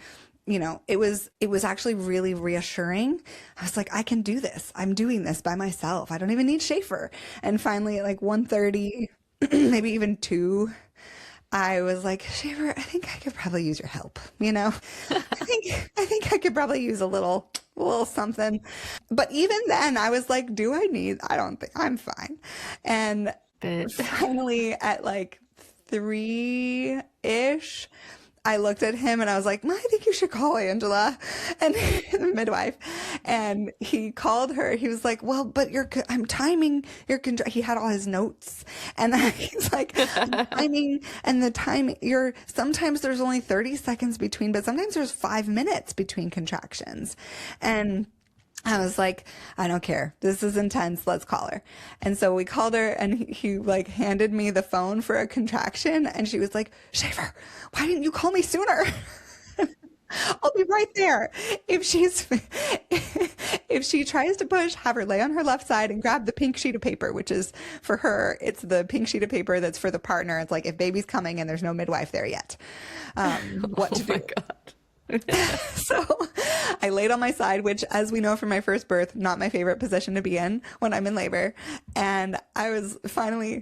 it was actually really reassuring. I was like, I can do this. I'm doing this by myself. I don't even need Schaefer. And finally at like 1:30, maybe even 2, I was like, Schaefer, I think I could probably use your help. I think I could probably use a little something. But even then I was like, I don't think I'm fine. And But finally at like 3-ish, I looked at him and I was like, I think you should call Angela and the midwife. And he called her. He was like, well, but I'm timing he had all his notes. And then he's like, I'm timing and the timing, sometimes there's only 30 seconds between, but sometimes there's 5 minutes between contractions. And I was like, I don't care. This is intense. Let's call her. And so we called her and he like handed me the phone for a contraction. And she was like, Schaefer, why didn't you call me sooner? I'll be right there. If she tries to push, have her lay on her left side and grab the pink sheet of paper, which is for her. It's the pink sheet of paper that's for the partner. It's like if baby's coming and there's no midwife there yet, what to do. oh my God. So I laid on my side, which, as we know from my first birth, not my favorite position to be in when I'm in labor. And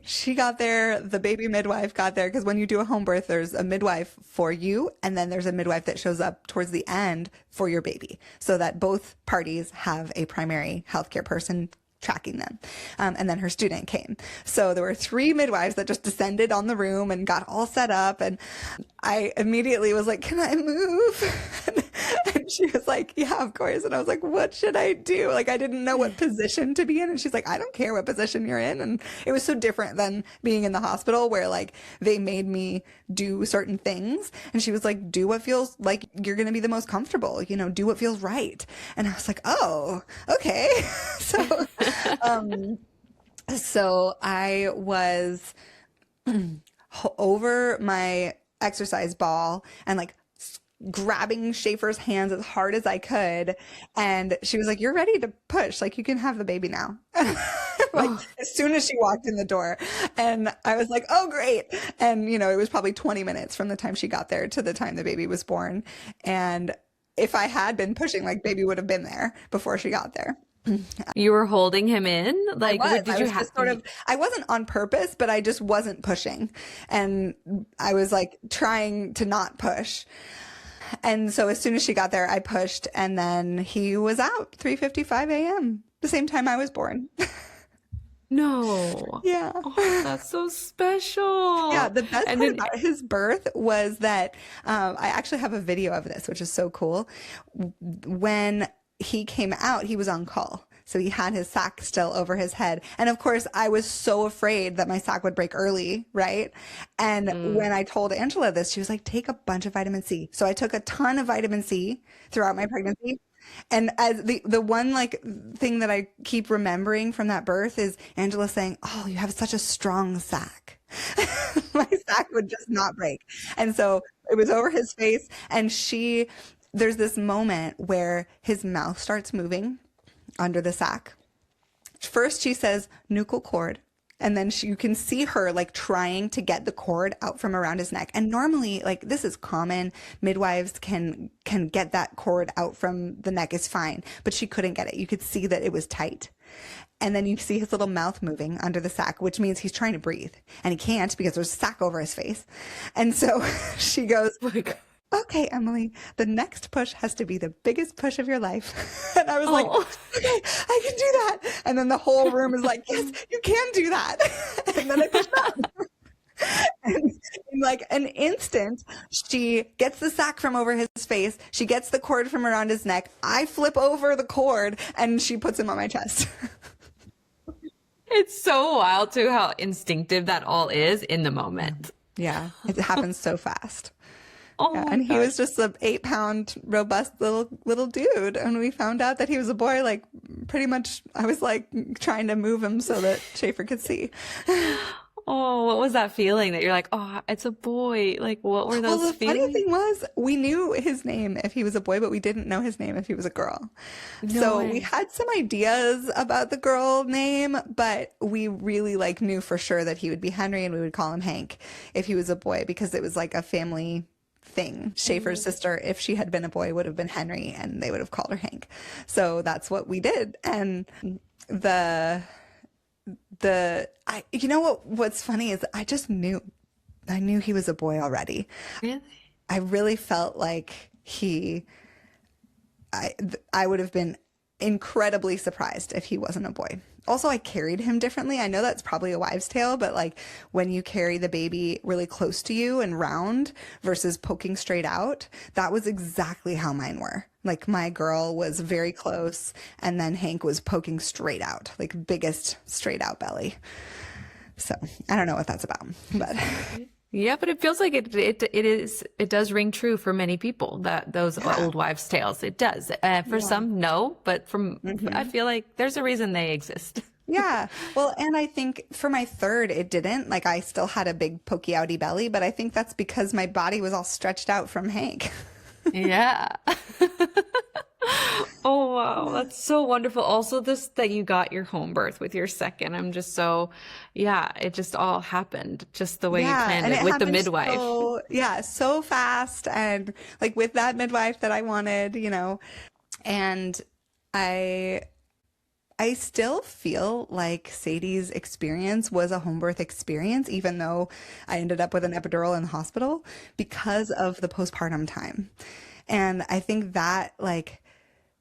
she got there, the baby midwife got there, because when you do a home birth, there's a midwife for you, and then there's a midwife that shows up towards the end for your baby, so that both parties have a primary healthcare person tracking them. And then her student came. So there were 3 midwives that just descended on the room and got all set up. And I immediately was like, can I move? And she was like, yeah, of course. And I was like, what should I do? Like, I didn't know what position to be in. And she's like, I don't care what position you're in. And it was so different than being in the hospital where like they made me do certain things. And she was like, do what feels like you're going to be the most comfortable, do what feels right. And I was like, oh, okay. So I was over my exercise ball and like grabbing Schaefer's hands as hard as I could. And she was like, you're ready to push. Like, you can have the baby now. Like, as soon as she walked in the door. And I was like, oh, great. And, it was probably 20 minutes from the time she got there to the time the baby was born. And if I had been pushing, like, baby would have been there before she got there. You were holding him in? Like, did you have I wasn't on purpose, but I just wasn't pushing. And I was like trying to not push. And so as soon as she got there, I pushed, and then he was out 3:55 a.m., the same time I was born. No. Yeah. Oh, that's so special. Yeah, the best part about his birth was that I actually have a video of this, which is so cool. When he came out, he was on call. So he had his sack still over his head. And of course, I was so afraid that my sack would break early, right? And when I told Angela this, she was like, take a bunch of vitamin C. So I took a ton of vitamin C throughout my pregnancy. And as the one like thing that I keep remembering from that birth is Angela saying, oh, you have such a strong sack. My sack would just not break. And so it was over his face. And there's this moment where his mouth starts moving under the sack. First, she says, Nuchal cord. And then you can see her like trying to get the cord out from around his neck. And normally, like, this is common. Midwives can get that cord out from the neck, is fine. But she couldn't get it. You could see that it was tight. And then you see his little mouth moving under the sack, which means he's trying to breathe. And he can't because there's a sack over his face. And so she goes, oh my God. Okay, Emily, the next push has to be the biggest push of your life. And I was like, okay, I can do that. And then the whole room is like, yes, you can do that. And then I pushed back. And in like an instant, she gets the sack from over his face. She gets the cord from around his neck. I flip over the cord and she puts him on my chest. It's so wild too how instinctive that all is in the moment. Yeah, it happens so fast. Oh yeah, my and he gosh. was just a 8-pound, robust little dude. And we found out that he was a boy, like pretty much I was like trying to move him so that Schaefer could see. Oh, what was that feeling that you're like, oh, it's a boy? Like, what were those Well, the feelings? funny thing was we knew his name if he was a boy, but we didn't know his name if he was a girl. No So way. we had some ideas about the girl name, but we really like knew for sure that he would be Henry and we would call him Hank if he was a boy, because it was like a family thing. Schaefer's sister, if she had been a boy, would have been Henry, and they would have called her Hank. So that's what we did. And the you know what's funny is I knew he was a boy already. Really? I really felt like I would have been incredibly surprised if he wasn't a boy. Also, I carried him differently. I know that's probably a wives' tale, but like when you carry the baby really close to you and round versus poking straight out, that was exactly how mine were. Like my girl was very close, and then Hank was poking straight out, like biggest straight out belly. So I don't know what that's about, but Yeah, but it feels like it does ring true for many people, that those old wives' tales. It does. For some, no, but I feel like there's a reason they exist. yeah. Well, and I think for my third, it didn't. Like I still had a big pokey outy belly, but I think that's because my body was all stretched out from Hank. Yeah. Oh, wow. That's so wonderful. Also, this that you got your home birth with your second. I'm just so, yeah, it just all happened just the way you planned and it with the happened midwife. so fast, and like with that midwife that I wanted, and I I still feel like Sadie's experience was a home birth experience, even though I ended up with an epidural in the hospital because of the postpartum time. And I think that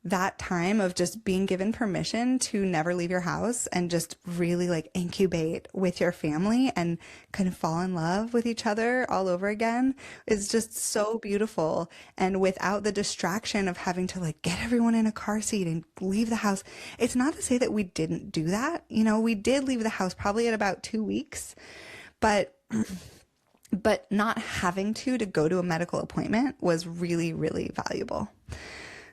that time of just being given permission to never leave your house and just really incubate with your family and kind of fall in love with each other all over again is just so beautiful. And without the distraction of having to get everyone in a car seat and leave the house. It's not to say that we didn't do that. We did leave the house probably at about 2 weeks, but not having to go to a medical appointment was really, really valuable.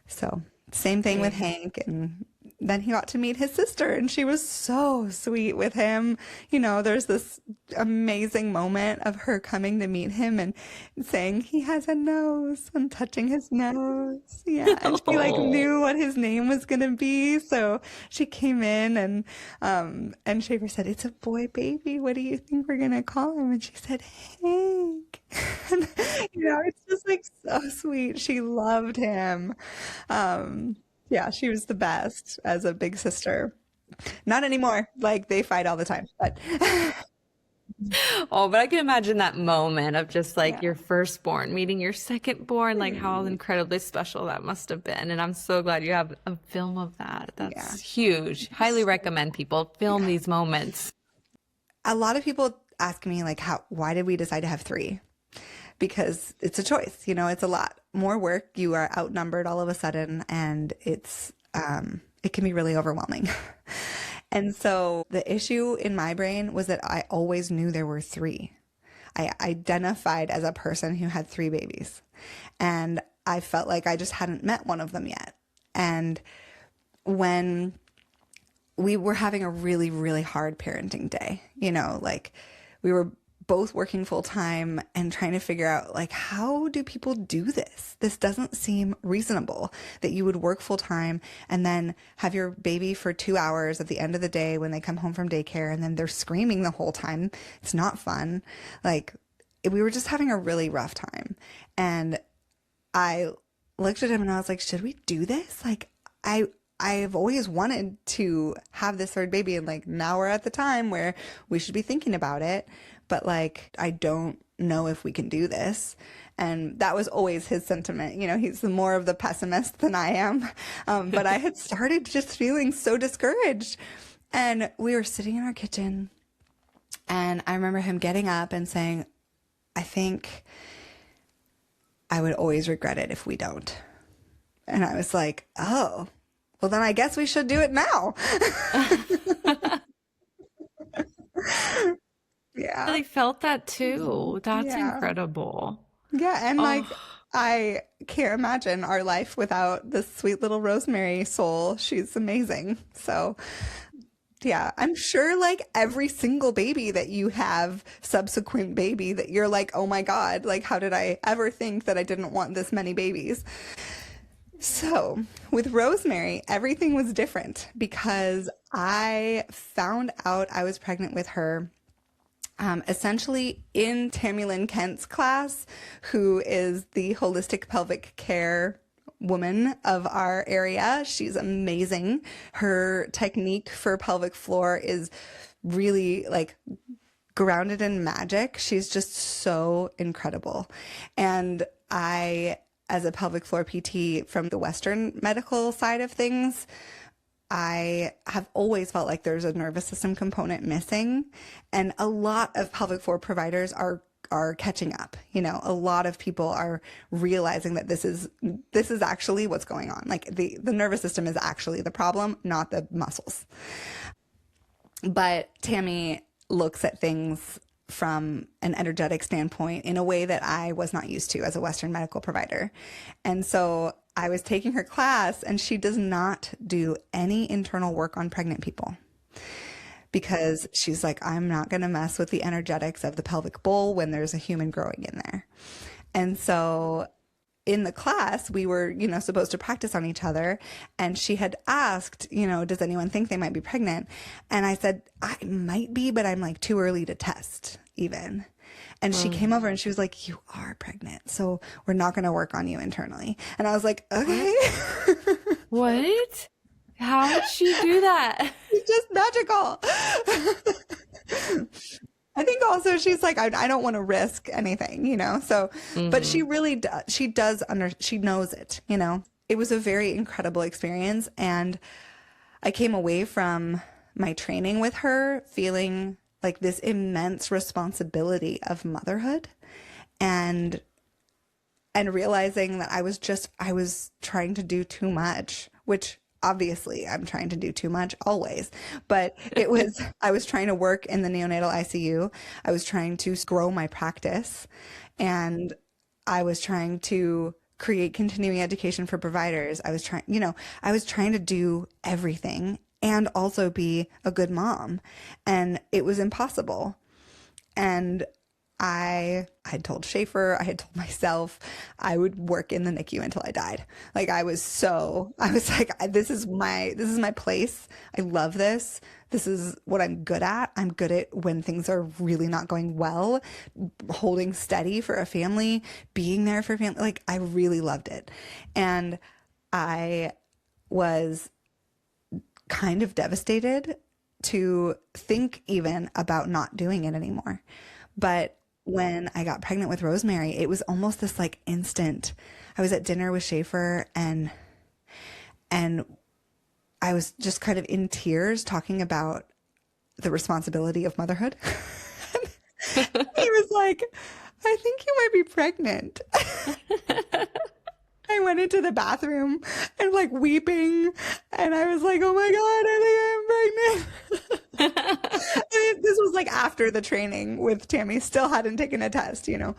So same thing with Hank. And then he got to meet his sister, and she was so sweet with him. There's this amazing moment of her coming to meet him and saying he has a nose and touching his nose. Yeah. And she Oh. knew what his name was going to be. So she came in and Schaefer said, "It's a boy baby. What do you think we're going to call him?" And she said, "Hank." And, it's just so sweet. She loved him. Yeah, she was the best as a big sister. Not anymore. They fight all the time, but Oh, but I can imagine that moment of just yeah. your firstborn meeting your secondborn, how incredibly special that must have been. And I'm so glad you have a film of that. Yeah. That's huge. Highly recommend people film these moments. A lot of people ask me why did we decide to have three? Because it's a choice, it's a lot more work. You are outnumbered all of a sudden, and it can be really overwhelming. And so the issue in my brain was that I always knew there were three. I identified as a person who had three babies, and I felt like I just hadn't met one of them yet. And when we were having a really, really hard parenting day, we were both working full time and trying to figure out how do people do this? This doesn't seem reasonable that you would work full time and then have your baby for 2 hours at the end of the day when they come home from daycare, and then they're screaming the whole time. It's not fun. We were just having a really rough time. And I looked at him and I was like, should we do this? I've always wanted to have this third baby, and now we're at the time where we should be thinking about it, but I don't know if we can do this. And that was always his sentiment. He's more of the pessimist than I am. But I had started just feeling so discouraged. And we were sitting in our kitchen, and I remember him getting up and saying, "I think I would always regret it if we don't." And I was like, "Oh, well, then I guess we should do it now." I Yeah. really felt that too. That's Yeah. incredible. Yeah. And Oh, I can't imagine our life without this sweet little Rosemary soul. She's amazing. So, yeah, I'm sure every single baby that you have, subsequent baby, that you're "Oh my God, how did I ever think that I didn't want this many babies?" So with Rosemary, everything was different because I found out I was pregnant with her Essentially in Tammy Lynn Kent's class, who is the holistic pelvic care woman of our area. She's amazing. Her technique for pelvic floor is really like grounded in magic. She's just so incredible. And I, as a pelvic floor PT from the Western medical side of things, I have always felt like there's a nervous system component missing, and a lot of pelvic floor providers are catching up. You know, a lot of people are realizing that this is actually what's going on. Like the nervous system is actually the problem, not the muscles. But Tammy looks at things from an energetic standpoint in a way that I was not used to as a Western medical provider. And so I was taking her class, and she does not do any internal work on pregnant people because she's like, I'm not going to mess with the energetics of the pelvic bowl when there's a human growing in there. And so in the class, we were, you know, supposed to practice on each other. And she had asked, you know, does anyone think they might be pregnant? And I said, I might be, but I'm like too early to test even. And she came over and she was like, you are pregnant, so we're not going to work on you internally. And I was like, okay. What? How did she do that? It's just magical. I think also she's like, I don't want to risk anything, you know? So, but she really does. She knows it, you know? It was a very incredible experience. And I came away from my training with her feeling like this immense responsibility of motherhood, and realizing that I was trying to do too much, which obviously I'm trying to do too much always, but I was trying to work in the neonatal ICU. I was trying to grow my practice, and I was trying to create continuing education for providers. I was trying to do everything and also be a good mom. And it was impossible. And I had told Schaefer, I had told myself I would work in the NICU until I died. Like I was like, this is my place. I love this. This is what I'm good at. I'm good at when things are really not going well, holding steady for a family, being there for family. Like I really loved it. And I was kind of devastated to think even about not doing it anymore. But when I got pregnant with Rosemary, it was almost this like instant. I was at dinner with Schaefer, and I was just kind of in tears talking about the responsibility of motherhood. He was like, I think you might be pregnant. I went into the bathroom and like weeping, and I was like, oh my God, I think I'm pregnant. And this was like after the training with Tammy, still hadn't taken a test, you know.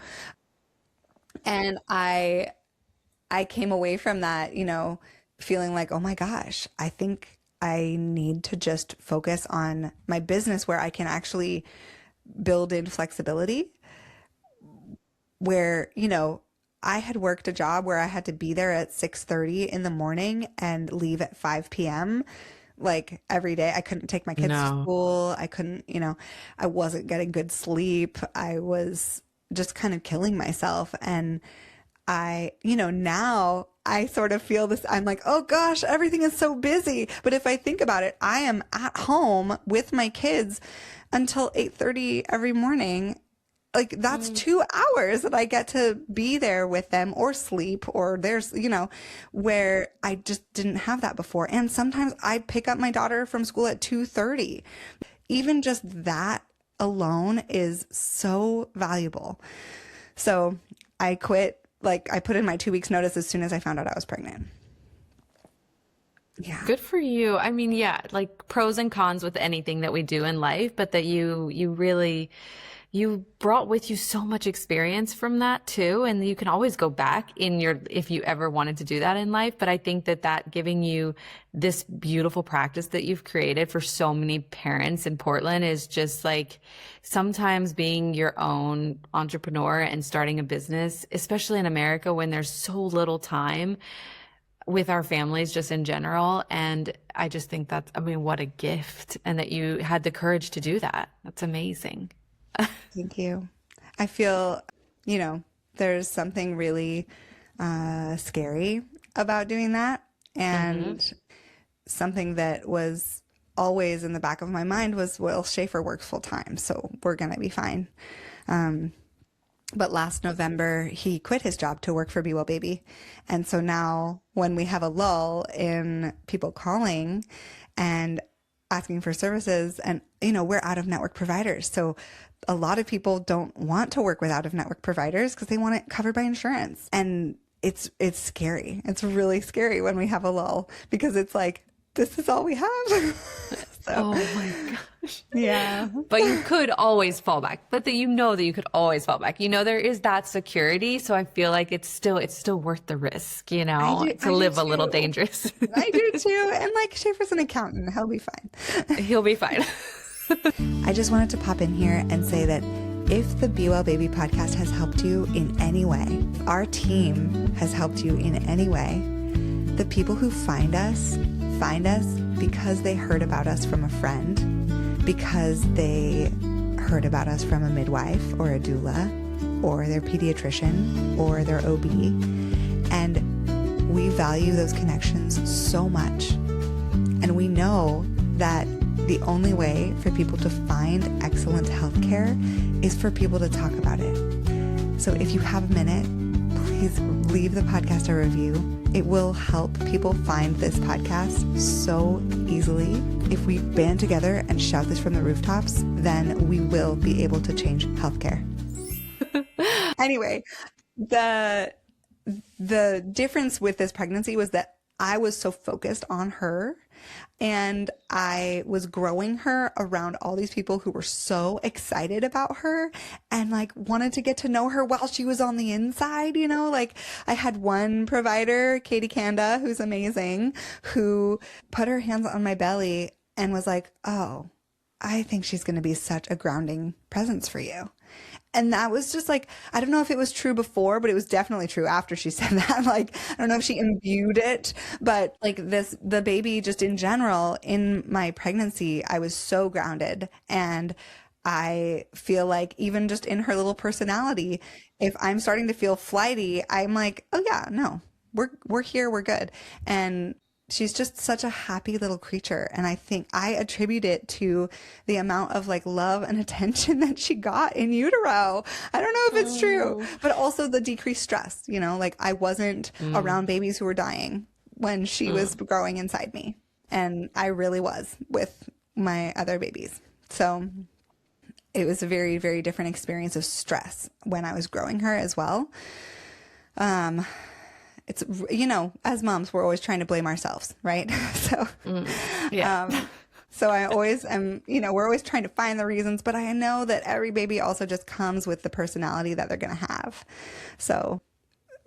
And I came away from that, you know, feeling like, oh my gosh, I think I need to just focus on my business where I can actually build in flexibility, where, you know, I had worked a job where I had to be there at 6:30 in the morning and leave at 5 p.m. like every day. I couldn't take my kids to school. I couldn't, you know, I wasn't getting good sleep. I was just kind of killing myself. And you know, now I sort of feel this, I'm like, oh gosh, everything is so busy. But if I think about it, I am at home with my kids until 8:30 every morning. Like that's 2 hours that I get to be there with them or sleep, or there's, you know, where I just didn't have that before. And sometimes I pick up my daughter from school at 2:30. Even just that alone is so valuable. So I quit, like I put in my 2 weeks notice as soon as I found out I was pregnant. Yeah. Good for you. I mean, yeah, like pros and cons with anything that we do in life, but that you really, you brought with you so much experience from that too. And you can always go back if you ever wanted to do that in life. But I think that giving you this beautiful practice that you've created for so many parents in Portland is just like, sometimes being your own entrepreneur and starting a business, especially in America when there's so little time with our families just in general. And I just think that's, I mean, what a gift. And that you had the courage to do that. That's amazing. Thank you. I feel, there's something really scary about doing that. Hmm. And something that was always in the back of my mind was, well, Schaefer works full time, so we're going to be fine. But last November, he quit his job to work for Be Well Baby. And so now when we have a lull in people calling and asking for services, and, we're out of network providers. So a lot of people don't want to work with out of network providers because they want it covered by insurance. And it's scary. It's really scary when we have a lull because it's like, this is all we have. So, Oh my gosh. yeah. But you could always fall back. But that you know that you could always fall back. There is that security. So I feel like it's still worth the risk, to I do live a little too. dangerous. I do too. And like Schaefer's an accountant. He'll be fine. He'll be fine. I just wanted to pop in here and say that if the Be Well Baby podcast has helped you in any way, our team has helped you in any way, the people who find us because they heard about us from a friend, because they heard about us from a midwife or a doula or their pediatrician or their OB. And we value those connections so much. And we know that the only way for people to find excellent healthcare is for people to talk about it. So if you have a minute, please leave the podcast a review. It will help people find this podcast so easily. If we band together and shout this from the rooftops, then we will be able to change healthcare. Anyway, the difference with this pregnancy was that I was so focused on her and I was growing her around all these people who were so excited about her and like wanted to get to know her while she was on the inside, like I had one provider, Katie Kanda, who's amazing, who put her hands on my belly and was like, "Oh, I think she's going to be such a grounding presence for you." And that was just like, I don't know if it was true before, but it was definitely true after she said that. Like, I don't know if she imbued it, but like the baby just in general, in my pregnancy, I was so grounded. And I feel like even just in her little personality, if I'm starting to feel flighty, I'm like, oh yeah, no, we're here, we're good. And she's just such a happy little creature. And I think I attribute it to the amount of like love and attention that she got in utero. I don't know if it's true, but also the decreased stress, like I wasn't around babies who were dying when she was growing inside me. And I really was with my other babies. So it was a very, very different experience of stress when I was growing her as well. It's, as moms, we're always trying to blame ourselves, right? So, Yeah. so I always am, we're always trying to find the reasons, but I know that every baby also just comes with the personality that they're going to have. So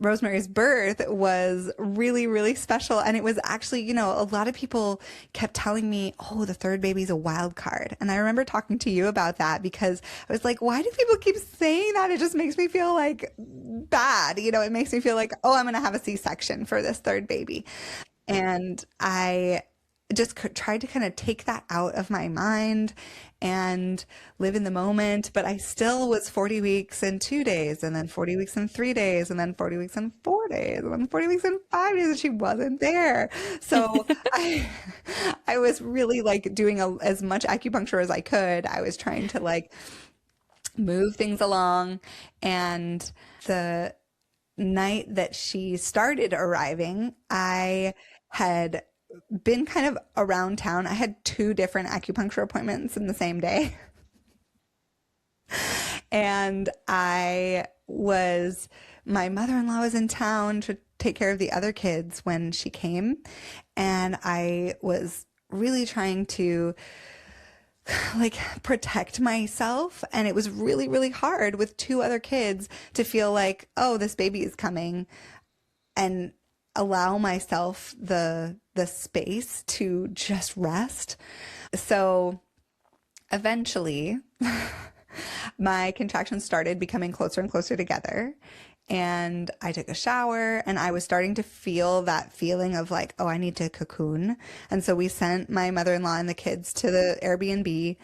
Rosemary's birth was really, really special. And it was actually, a lot of people kept telling me, oh, the third baby's a wild card. And I remember talking to you about that because I was like, why do people keep saying that? It just makes me feel like bad. It makes me feel like, oh, I'm going to have a C-section for this third baby. And I just tried to kind of take that out of my mind and live in the moment. But I still was 40 weeks and 2 days, and then 40 weeks and 3 days, and then 40 weeks and 4 days, and then 40 weeks and 5 days, and she wasn't there. So I was really like doing as much acupuncture as I could. I was trying to like move things along. And the night that she started arriving, I had been kind of around town. I had 2 different acupuncture appointments in the same day. And my mother-in-law was in town to take care of the other kids when she came. And I was really trying to like protect myself. And it was really, really hard with 2 other kids to feel like, oh, this baby is coming, and allow myself the space to just rest. So eventually my contractions started becoming closer and closer together. And I took a shower and I was starting to feel that feeling of like, oh, I need to cocoon. And so we sent my mother-in-law and the kids to the Airbnb.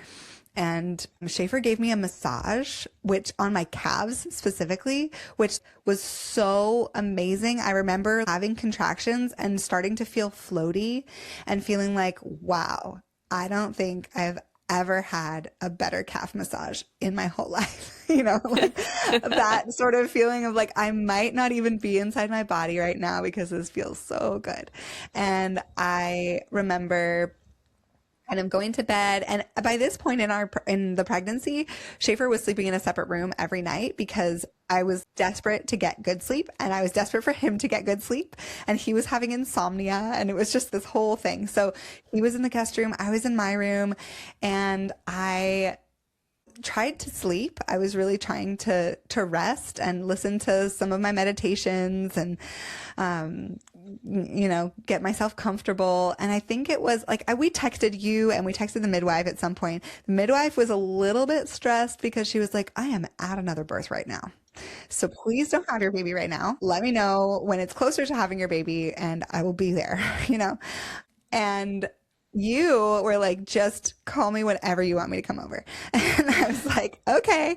And Schaefer gave me a massage, which on my calves specifically, which was so amazing. I remember having contractions and starting to feel floaty and feeling like, wow, I don't think I've ever had a better calf massage in my whole life. Like that sort of feeling of like, I might not even be inside my body right now because this feels so good. And I remember kind of going to bed. And by this point in the pregnancy, Schaefer was sleeping in a separate room every night because I was desperate to get good sleep and I was desperate for him to get good sleep. And he was having insomnia and it was just this whole thing. So he was in the guest room, I was in my room, and I tried to sleep. I was really trying to rest and listen to some of my meditations and, get myself comfortable. And I think it was like, we texted you and we texted the midwife at some point. The midwife was a little bit stressed because she was like, I am at another birth right now. So please don't have your baby right now. Let me know when it's closer to having your baby and I will be there, And you were like, just call me whenever you want me to come over. And I was like, okay.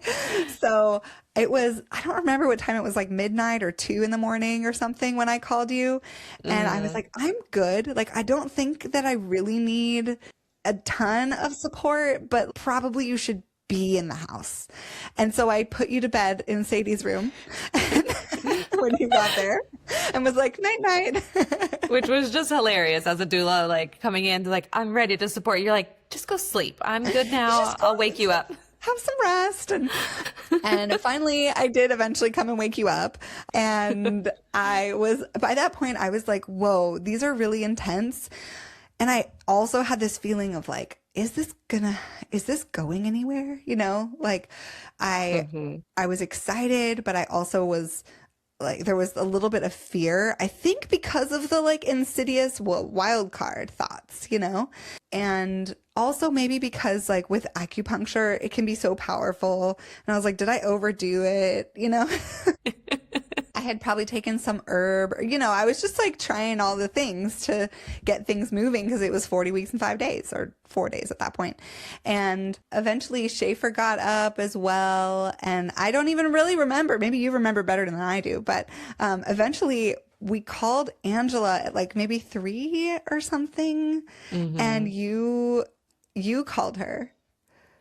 So it was, I don't remember what time it was, like midnight or 2 a.m. or something when I called you. And I was like, I'm good. Like, I don't think that I really need a ton of support, but probably you should be in the house. And so I put you to bed in Sadie's room when you got there and was like, night, night. Which was just hilarious as a doula, like coming in to like, I'm ready to support you. You're like, just go sleep. I'm good now. I'll wake you up. Have some rest. And finally I did eventually come and wake you up. And by that point, I was like, whoa, these are really intense. And I also had this feeling of like, is this going anywhere? Like I was excited, but I also was like, there was a little bit of fear, I think because of the like insidious wild card thoughts, and also maybe because like with acupuncture, it can be so powerful. And I was like, did I overdo it? I had probably taken some herb, I was just like trying all the things to get things moving because it was 40 weeks and 5 days or 4 days at that point. And eventually Schaefer got up as well. And I don't even really remember, maybe you remember better than I do, but eventually we called Angela at like maybe 3 or something. And you called her.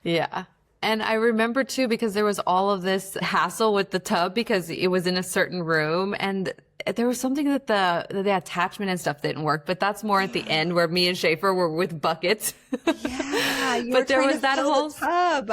Yeah. And I remember too, because there was all of this hassle with the tub because it was in a certain room and there was something that the attachment and stuff didn't work, but that's more at the end where me and Schaefer were with buckets. Yeah, but there was that whole tub.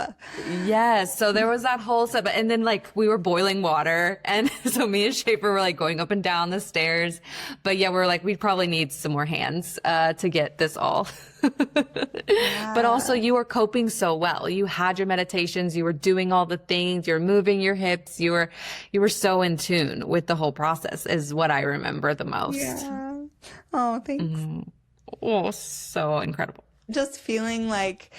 Yes. So there was that whole setup. And then like we were boiling water. And so me and Schaefer were like going up and down the stairs. But yeah, we're like, we'd probably need some more hands, to get this all. Yeah. But also you were coping so well. You had your meditations, you were doing all the things, you're moving your hips, you were so in tune with the whole process is what I remember the most. Yeah. Oh, thanks. Oh, so incredible. Just feeling like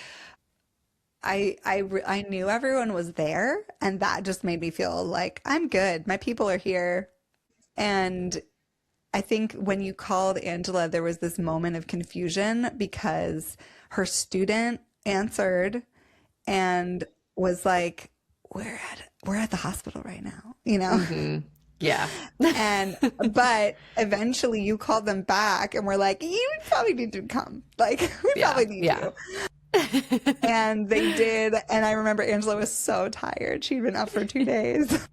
I knew everyone was there and that just made me feel like I'm good. My people are here. And I think when you called Angela, there was this moment of confusion because her student answered and was like, we're at the hospital right now, Yeah. But eventually you called them back and were like, you probably need to come. Like, we probably need you. And they did. And I remember Angela was so tired. She'd been up for 2 days.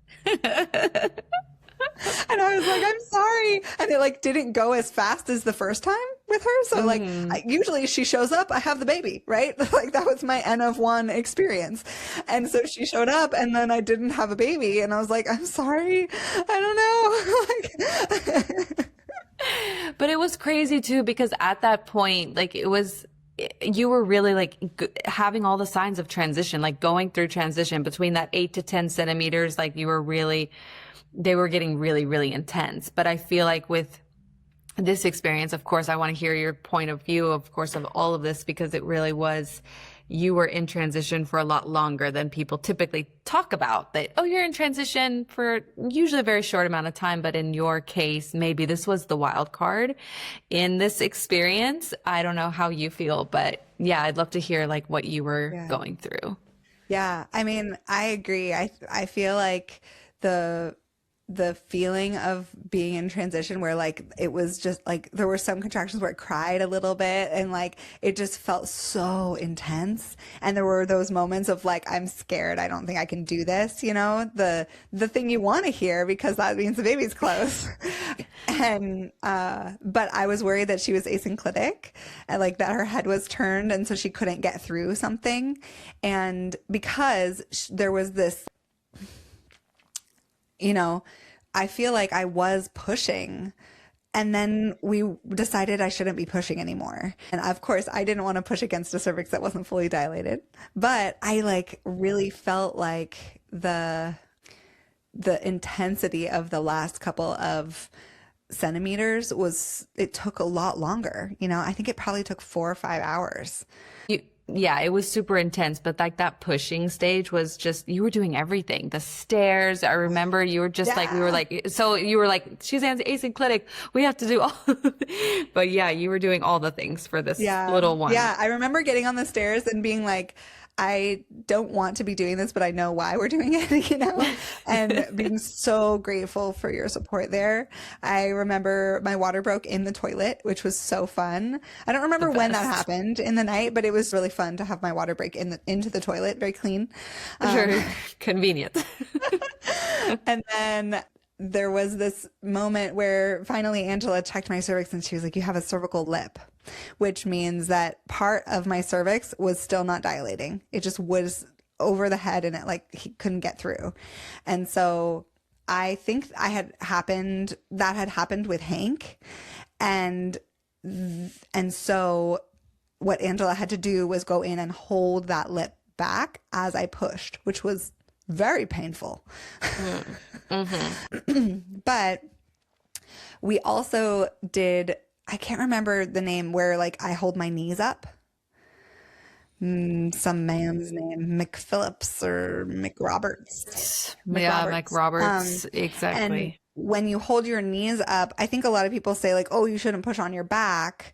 And I was like, I'm sorry. And it like didn't go as fast as the first time with her. So like usually she shows up, I have the baby, right? Like that was my N of 1 experience. And so she showed up and then I didn't have a baby. And I was like, I'm sorry. I don't know. But it was crazy too, because at that point, like you were really like having all the signs of transition, like going through transition between that 8 to 10 centimeters. Like they were getting really, really intense. But I feel like with this experience, of course, I want to hear your point of view, of course, of all of this, because it really was, you were in transition for a lot longer than people typically talk about. That, oh, you're in transition for usually a very short amount of time. But in your case, maybe this was the wild card in this experience. I don't know how you feel, but yeah, I'd love to hear like what you were Yeah. going through. Yeah, I mean, I agree. I feel like the the feeling of being in transition where like it was just like there were some contractions where I cried a little bit and like it just felt so intense. And there were those moments of like, I'm scared. I don't think I can do this, you know, the thing you want to hear because that means the baby's close. And but I was worried that she was asynclitic and like that her head was turned and so she couldn't get through something. And because there was this, you know, I feel like I was pushing and then we decided I shouldn't be pushing anymore. And of course, I didn't want to push against a cervix that wasn't fully dilated, but I like really felt like the intensity of the last couple of centimeters was, it took a lot longer. You know, I think it probably took 4 or 5 hours. Yeah, it was super intense, but like that pushing stage was just, you were doing everything. The stairs, I remember you were just like, we were like, so you were like, she's asynclitic. We have to do all, but yeah, you were doing all the things for this little one. Yeah, I remember getting on the stairs and being like, I don't want to be doing this, but I know why we're doing it, you know, and being so grateful for your support there. I remember my water broke in the toilet, which was so fun. I don't remember when that happened in the night, but it was really fun to have my water break into the toilet, very clean. Sure, convenient. And then there was this moment where finally Angela checked my cervix and she was like, you have a cervical lip, which means that part of my cervix was still not dilating. It just was over the head and it like he couldn't get through. And so I think that had happened with Hank. And so what Angela had to do was go in and hold that lip back as I pushed, which was very painful. But we also did, I can't remember the name, where like I hold my knees up. Some man's name, McPhillips or McRoberts. Yeah, Mike Roberts, exactly. And when you hold your knees up, I think a lot of people say like, oh, you shouldn't push on your back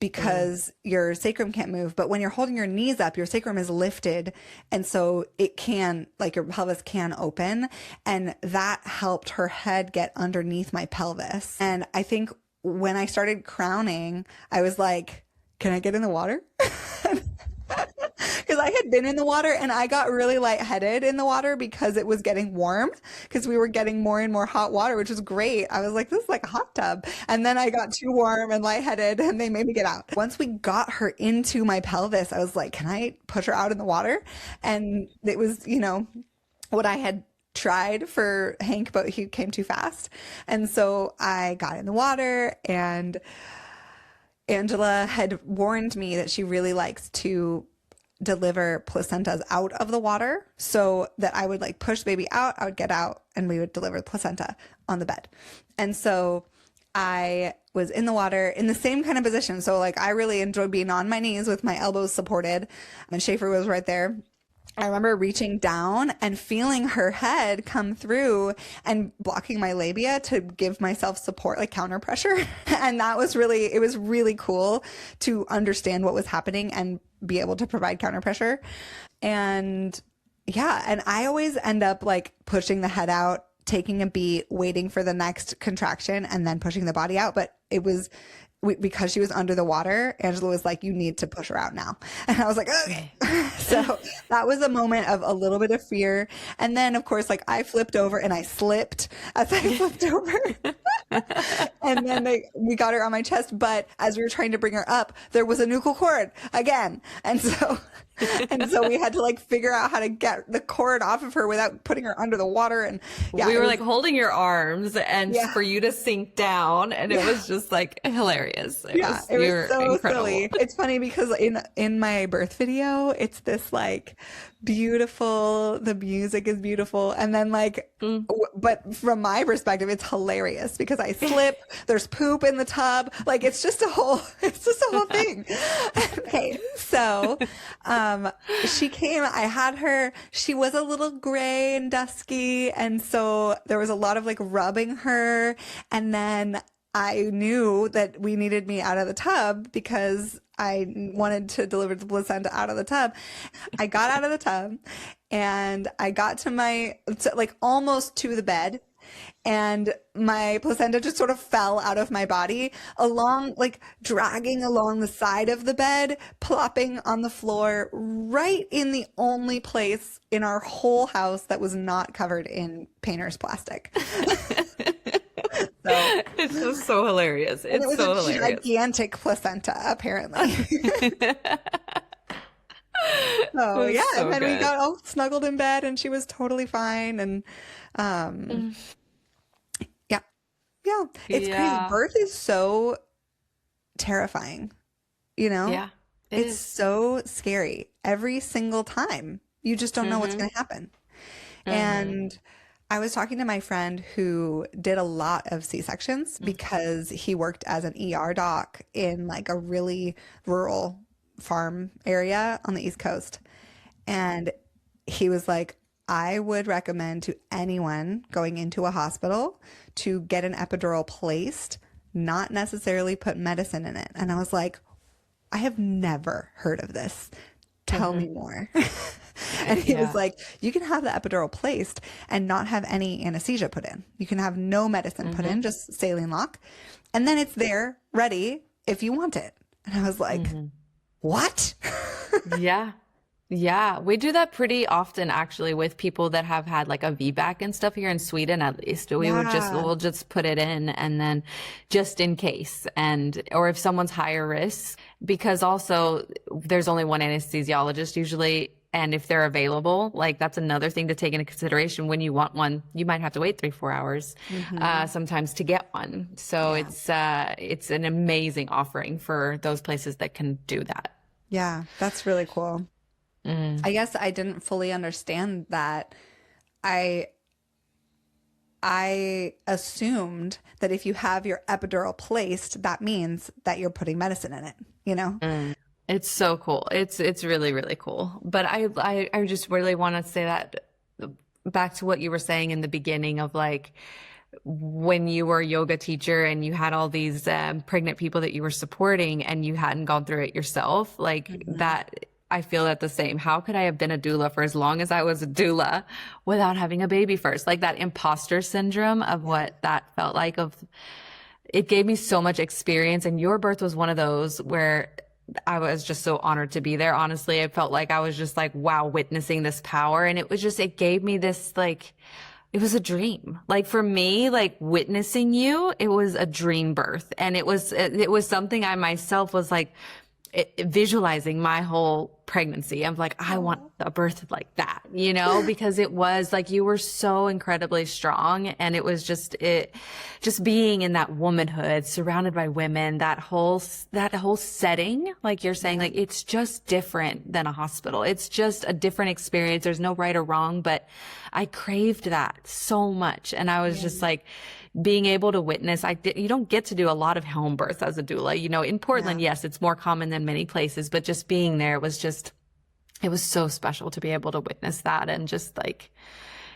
because your sacrum can't move. But when you're holding your knees up, your sacrum is lifted. And so it can, like your pelvis can open. And that helped her head get underneath my pelvis. And I think when I started crowning, I was like, can I get in the water? Because I had been in the water and I got really lightheaded in the water because it was getting warm because we were getting more and more hot water, which was great. I was like, this is like a hot tub. And then I got too warm and lightheaded and they made me get out. Once we got her into my pelvis, I was like, can I push her out in the water? And it was, you know, what I had tried for Hank, but he came too fast. And so I got in the water and Angela had warned me that she really likes to deliver placentas out of the water so that I would like push the baby out, I would get out and we would deliver the placenta on the bed. And so I was in the water in the same kind of position. So like I really enjoyed being on my knees with my elbows supported and Schaefer was right there. I remember reaching down and feeling her head come through and blocking my labia to give myself support, like counter pressure. And that was really, it was really cool to understand what was happening and be able to provide counter pressure. And yeah, and I always end up like pushing the head out, taking a beat, waiting for the next contraction and then pushing the body out. But it was because she was under the water, Angela was like, you need to push her out now. And I was like, okay. So that was a moment of a little bit of fear. And then of course, like I flipped over and I slipped as I flipped over. And then we got her on my chest. But as we were trying to bring her up, there was a nuchal cord again. And so we had to like figure out how to get the cord off of her without putting her under the water. And yeah, we were like holding your arms and for you to sink down. And it was just like hilarious. It was so incredible. Silly. It's funny because in my birth video, it's this like beautiful, the music is beautiful. And then like, but from my perspective, it's hilarious because I slip, there's poop in the tub. Like it's just a whole thing. Okay. So, she came, I had her, she was a little gray and dusky. And so there was a lot of like rubbing her. And then I knew that we needed me out of the tub because I wanted to deliver the placenta out of the tub. I got out of the tub and I got to like almost to the bed, and my placenta just sort of fell out of my body along, like dragging along the side of the bed, plopping on the floor right in the only place in our whole house that was not covered in painter's plastic. So, It's just so hilarious. and it It's was so a hilarious. gigantic placenta, apparently. It So was yeah, and so then we good. got all snuggled in bed, and she was totally fine. And um, yeah, yeah, it's crazy. Yeah. Birth is so terrifying, you know? Yeah, it It's is. so scary every single time. You just don't know what's Mm-hmm. going to happen. Mm-hmm. And I was talking to my friend who did a lot of C-sections because he worked as an ER doc in like a really rural farm area on the East Coast. And he was like, I would recommend to anyone going into a hospital to get an epidural placed, not necessarily put medicine in it. And I was like, I have never heard of this. Tell Mm-hmm. me more. And he was Yeah. like, you can have the epidural placed and not have any anesthesia put in. You can have no medicine put Mm-hmm. in, just saline lock. And then it's there ready if you want it. And I was like, Mm-hmm. what? Yeah. Yeah, we do that pretty often actually with people that have had like a VBAC and stuff here in Sweden at least. Yeah. We'll just put it in and then just in case. And, or if someone's higher risk, because also there's only one anesthesiologist usually. And if they're available, like that's another thing to take into consideration. When you want one, you might have to wait 3-4 hours, sometimes to get one. So it's an amazing offering for those places that can do that. Yeah, that's really cool. I guess I didn't fully understand that. I I assumed that if you have your epidural placed, that means that you're putting medicine in it, you know? It's so cool. It's really, really cool. But I just really want to say that back to what you were saying in the beginning of like when you were a yoga teacher and you had all these pregnant people that you were supporting and you hadn't gone through it yourself, like that. I feel that the same. How could I have been a doula for as long as I was a doula without having a baby first? Like that imposter syndrome of what that felt like. Of it gave me so much experience, and your birth was one of those where I was just so honored to be there. Honestly, it felt like I was just like, wow, witnessing this power. And it was just, it gave me this like, it was a dream. Like for me, like witnessing you, it was a dream birth. And it was something I myself was like, visualizing my whole pregnancy. I'm like, I want a birth like that, you know, because it was like, you were so incredibly strong. And it was just being in that womanhood surrounded by women, that whole setting, like you're saying, like, it's just different than a hospital. It's just a different experience. There's no right or wrong, but I craved that so much. And I was just like, being able to witness, you don't get to do a lot of home births as a doula, you know, in Portland. Yes, it's more common than many places, but just being there was just, it was so special to be able to witness that. And just like,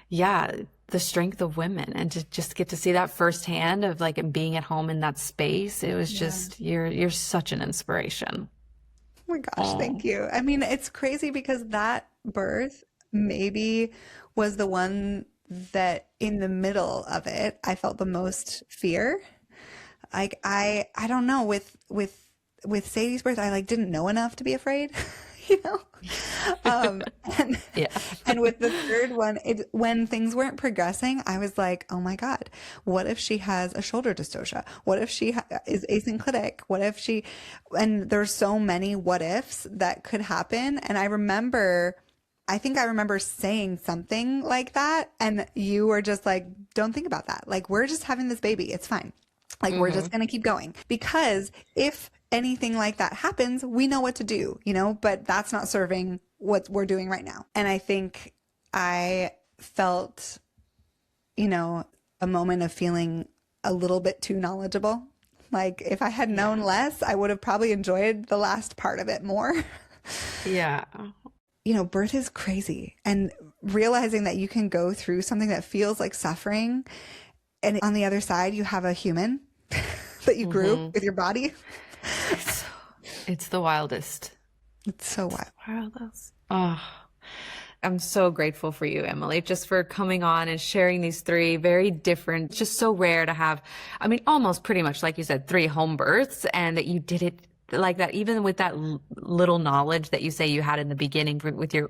yeah, the strength of women, and to just get to see that firsthand of like being at home in that space. It was just, you're such an inspiration. Oh my gosh, thank you. I mean, it's crazy because that birth maybe was the one that in the middle of it, I felt the most fear. Like I don't know, with Sadie's birth, I like didn't know enough to be afraid, you know? And Yeah. and with the third one, when things weren't progressing, I was like, oh my God, what if she has a shoulder dystocia? What if she is asynclitic? What if she, and there's so many what ifs that could happen. And I think I remember saying something like that, and you were just like, don't think about that. Like, we're just having this baby. It's fine. Like, we're just going to keep going. Because if anything like that happens, we know what to do, you know, but that's not serving what we're doing right now. And I think I felt, you know, a moment of feeling a little bit too knowledgeable. Like, if I had known less, I would have probably enjoyed the last part of it more. Yeah. You know, birth is crazy, and realizing that you can go through something that feels like suffering, and on the other side, you have a human. that you grew with your body. It's the wildest. It's so wild. Wildest. Oh, I'm so grateful for you, Emily, just for coming on and sharing these three very different, just so rare to have, I mean, almost pretty much, like you said, 3 home births, and that you did it like that, even with that little knowledge that you say you had in the beginning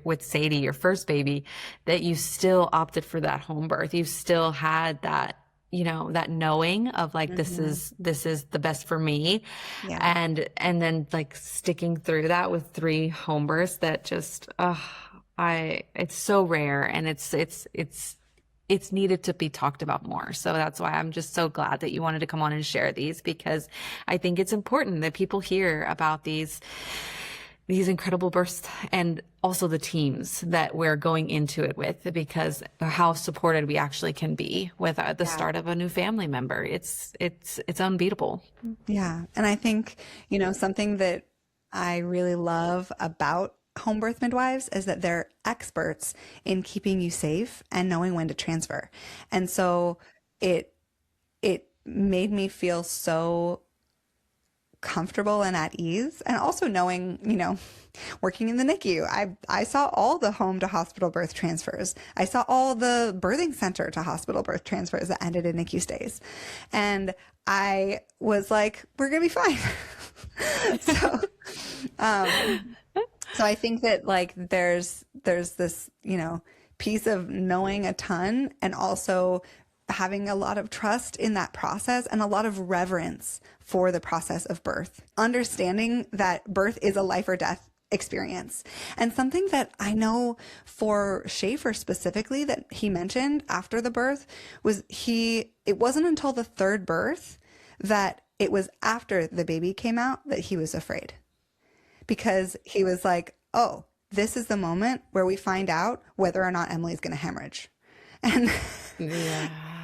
with Sadie, your first baby, that you still opted for that home birth. You still had that, you know, that knowing of like, this is the best for me. Yeah. And then like sticking through that with 3 home births that just, it's so rare, and it's needed to be talked about more. So that's why I'm just so glad that you wanted to come on and share these, because I think it's important that people hear about these incredible births, and also the teams that we're going into it with, because how supported we actually can be with the start of a new family member. It's unbeatable. Yeah. And I think, you know, something that I really love about home birth midwives is that they're experts in keeping you safe and knowing when to transfer. And so it made me feel so comfortable and at ease, and also knowing, you know, working in the NICU, I saw all the home to hospital birth transfers. I saw all the birthing center to hospital birth transfers that ended in NICU stays. And I was like, we're going to be fine. So I think that like there's this, you know, piece of knowing a ton, and also having a lot of trust in that process and a lot of reverence for the process of birth. Understanding that birth is a life or death experience. And something that I know for Schaefer specifically that he mentioned after the birth was it wasn't until the 3rd birth that it was after the baby came out that he was afraid. Because he was like, oh, this is the moment where we find out whether or not Emily's going to hemorrhage. And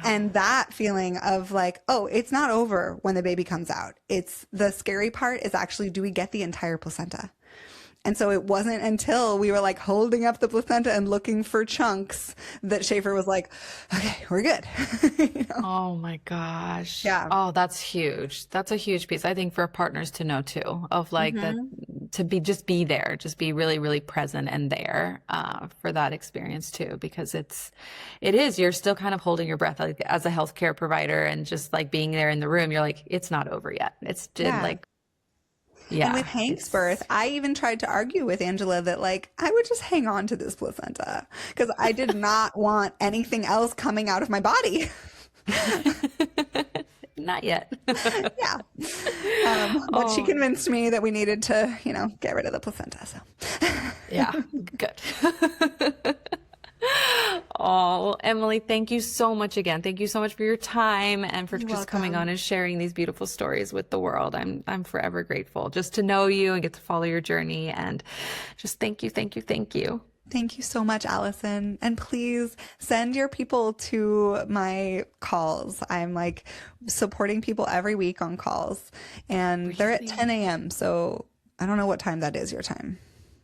and that feeling of like, oh, it's not over when the baby comes out. It's the scary part is actually, do we get the entire placenta? And so it wasn't until we were like holding up the placenta and looking for chunks that Schaefer was like, okay, we're good. You know? Oh my gosh. Yeah. Oh, that's huge. That's a huge piece, I think, for partners to know too, of like just be there, just be really, really present and there, for that experience too, because you're still kind of holding your breath, like as a healthcare provider, and just like being there in the room, you're like, it's not over yet. It's just like, yeah. And with Hank's birth, I even tried to argue with Angela that like I would just hang on to this placenta because I did not want anything else coming out of my body. Not yet. Yeah. But she convinced me that we needed to, you know, get rid of the placenta. So yeah, good. Oh, Emily, thank you so much again. Thank you so much for your time and for just coming on and sharing these beautiful stories with the world. I'm forever grateful just to know you and get to follow your journey, and just thank you, thank you, thank you. Thank you so much, Alison. And please send your people to my calls. I'm like supporting people every week on calls, and they're at 10 a.m. So I don't know what time that is your time.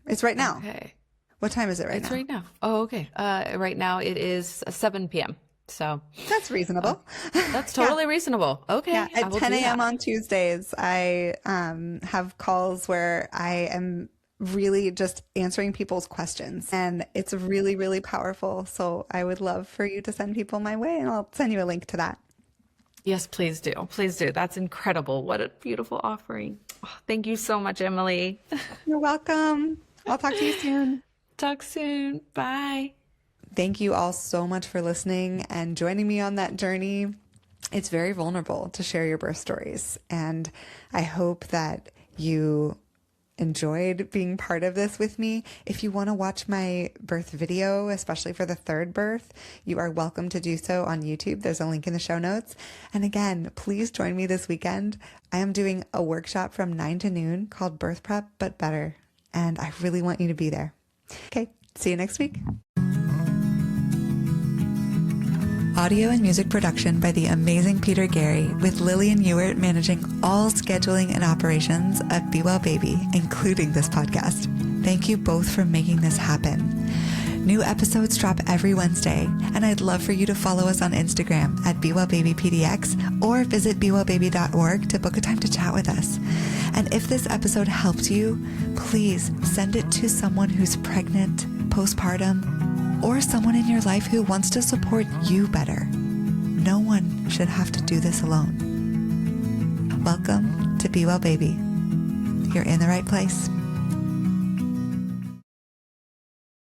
It's right now. Okay. What time is it right now? It's right now. Oh, okay. Right now it is 7 p.m. So that's reasonable. That's totally reasonable. Okay. Yeah, at 10 a.m. on Tuesdays, I have calls where I am really just answering people's questions, and it's really, really powerful. So I would love for you to send people my way, and I'll send you a link to that. Yes, please do. Please do. That's incredible. What a beautiful offering. Oh, thank you so much, Emily. You're welcome. I'll talk to you soon. Talk soon. Bye. Thank you all so much for listening and joining me on that journey. It's very vulnerable to share your birth stories, and I hope that you enjoyed being part of this with me. If you want to watch my birth video, especially for the 3rd birth, you are welcome to do so on YouTube. There's a link in the show notes. And again, please join me this weekend. I am doing a workshop from 9 to noon called Birth Prep But Better, and I really want you to be there. Okay, see you next week. Audio and music production by the amazing Peter Gary, with Lillian Ewert managing all scheduling and operations of Be Well Baby, including this podcast. Thank you both for making this happen. New episodes drop every Wednesday, and I'd love for you to follow us on Instagram at BeWellBabyPDX or visit BeWellBaby.org to book a time to chat with us. And if this episode helped you, please send it to someone who's pregnant, postpartum, or someone in your life who wants to support you better. No one should have to do this alone. Welcome to Be Well Baby. You're in the right place.